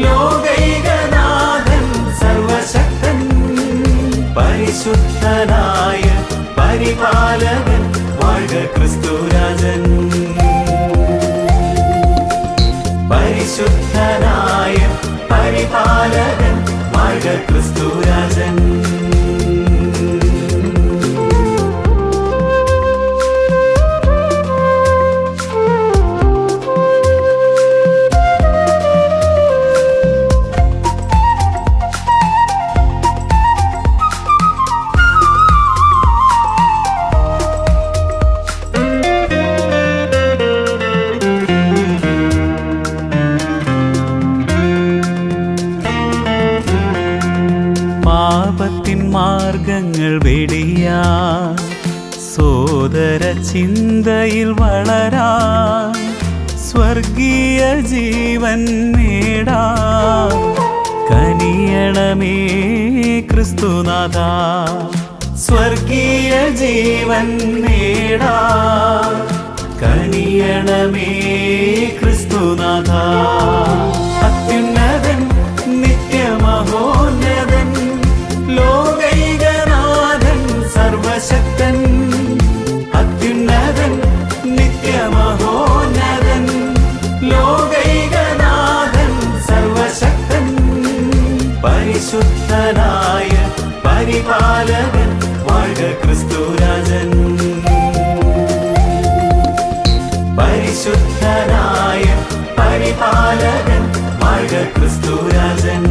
ലോകൈകനാഥൻ സർവശക്തൻ. പരിശുദ്ധനായ പരിപാലകൻ വാഴ്ക ക്രിസ്തുരാജൻ. പരിശുദ്ധനായ പരിപാലകൻ വാഴ്ക ക്രിസ്തുരാജൻ. പാപത്തിൻ മാർഗങ്ങൾ വെടിയാൻ സോദര ചിന്തയിൽ വളരാൻ സ്വർഗീയ ജീവൻ നേടാൻ കനിയണമേ ക്രിസ്തുനാഥ. സ്വർഗീയ ജീവൻ നേടാൻ കനിയണമേ ക്രിസ്തുനാഥ. അത്യുന്നതൻ നിത്യമഹോന്നതൻ ലോകൈകനാഥൻ സർവശക്തൻ. അത്യുന്നതൻ നിത്യമഹോന്നതൻ ലോകൈകനാഥൻ സർവശക്തൻ. പരിശുദ്ധനായ പരിപാലകൻ വാഴ്ക ക്രിസ്തുരാജൻ. പരിശുദ്ധനായ പരിപാലകൻ വാഴ്ക ക്രിസ്തുരാജൻ.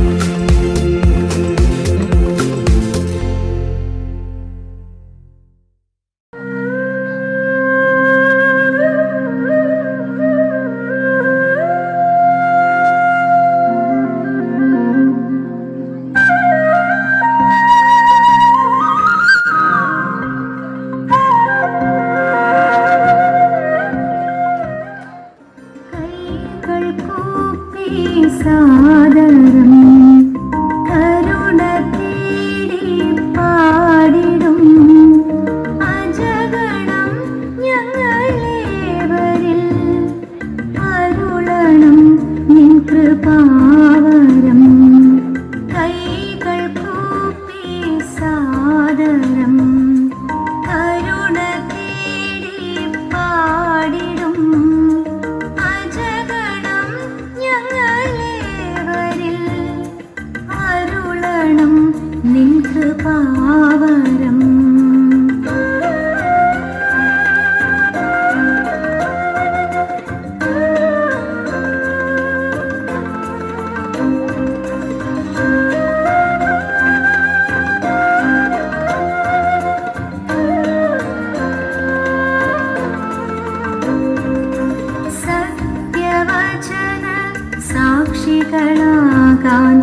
സാക്ഷികളാകാൻ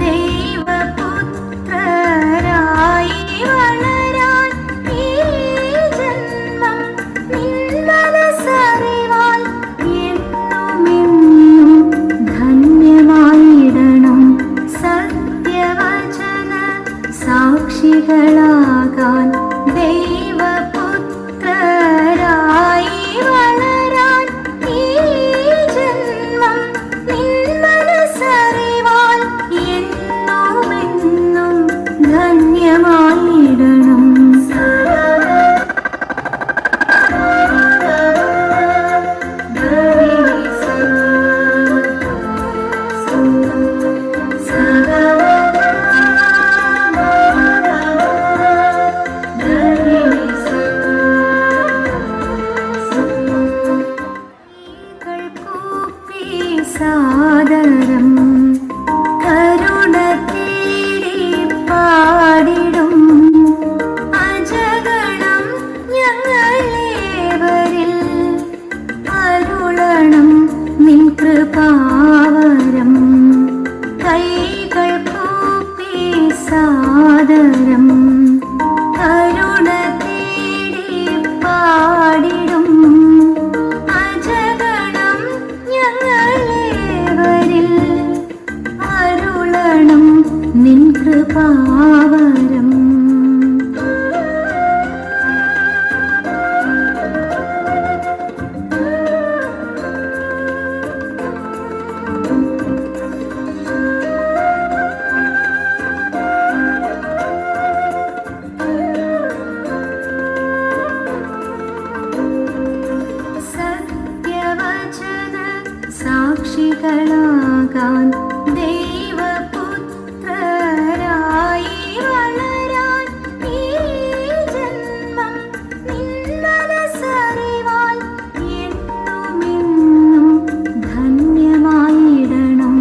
ദൈവപുത്രരായി വളരാൻ ഈ ജന്മം നിൻമനസ്സറിവാൻ എന്നുമെന്നും ധന്യമായിടണം. സത്യവചന സാക്ഷികളാകാൻ ദൈവപുത്രരായി വളരാൻ ഈ ജന്മം നിൻമനസ്സറിവാൻ എന്നും സാക്ഷികളാകാൻ ദൈവപുത്രരായി വളരാൻ ഈ ജന്മം നിൻമനസ്സറിവാൻ എന്നുമെന്നും ധന്യമായിടണം.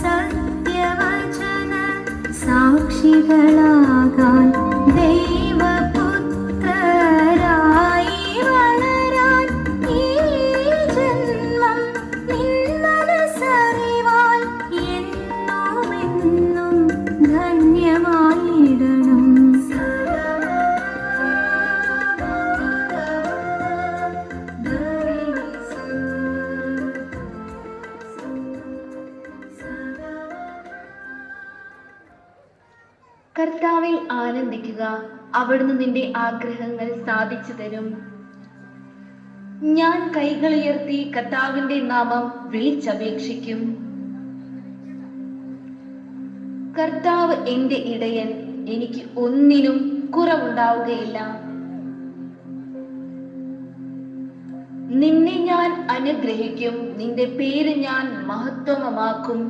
സത്യവചന സാക്ഷികളാകാൻ ദൈവപുത്രരായി വളരാൻ ഈ ജന്മം നിൻമനസ്സറിവാൻ എന്നുമെന്നും ധന്യമായിടണം. കർത്താവിൽ ആനന്ദിക്കുക, അവിടുന്ന് നിന്റെ ആഗ്രഹങ്ങൾ സാധിച്ചു തരും. ഞാൻ കൈകൾ ഉയർത്തി കർത്താവിന്റെ നാമം വിളിച്ചപേക്ഷിക്കും. കർത്താവ് എന്റെ ഇടയൻ, എനിക്ക് ഒന്നിനും കുറവുണ്ടാവുകയില്ല. നിന്നെ ഞാൻ അനുഗ്രഹിക്കും, നിന്റെ പേര് ഞാൻ മഹത്വമാക്കും.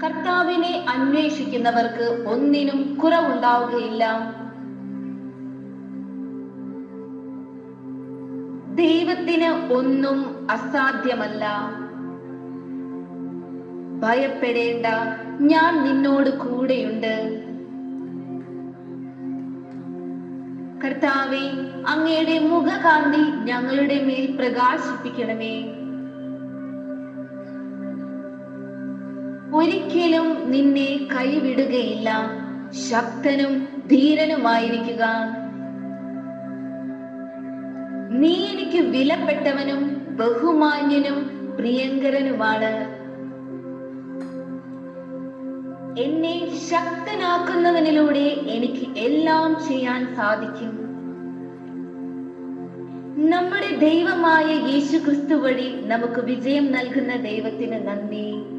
കർത്താവിനെ അന്വേഷിക്കുന്നവർക്ക് ഒന്നിനും കുറവുണ്ടാവുകയില്ല. ദൈവത്തിന് ഒന്നും അസാധ്യമല്ല. ഭയപ്പെടേണ്ട, ഞാൻ നിന്നോട് കൂടെയുണ്ട്. കർത്താവേ, അങ്ങയുടെ മുഖകാന്തി ഞങ്ങളുടെ മേൽ പ്രകാശിപ്പിക്കണമേ. ഒരിക്കലും നിന്നെ കൈവിടുകയില്ല. ശക്തനും ധീരനുമായിരിക്കുക. നീ എനിക്ക് വിലപ്പെട്ടവനും ബഹുമാന്യനും പ്രിയങ്കരനുമാണ്. എന്നെ ശക്തനാക്കുന്നവനിലൂടെ എനിക്ക് എല്ലാം ചെയ്യാൻ സാധിക്കും. നമ്മുടെ ദൈവമായ യേശുക്രിസ്തു വഴി നമുക്ക് വിജയം നൽകുന്ന ദൈവത്തിന് നന്ദി.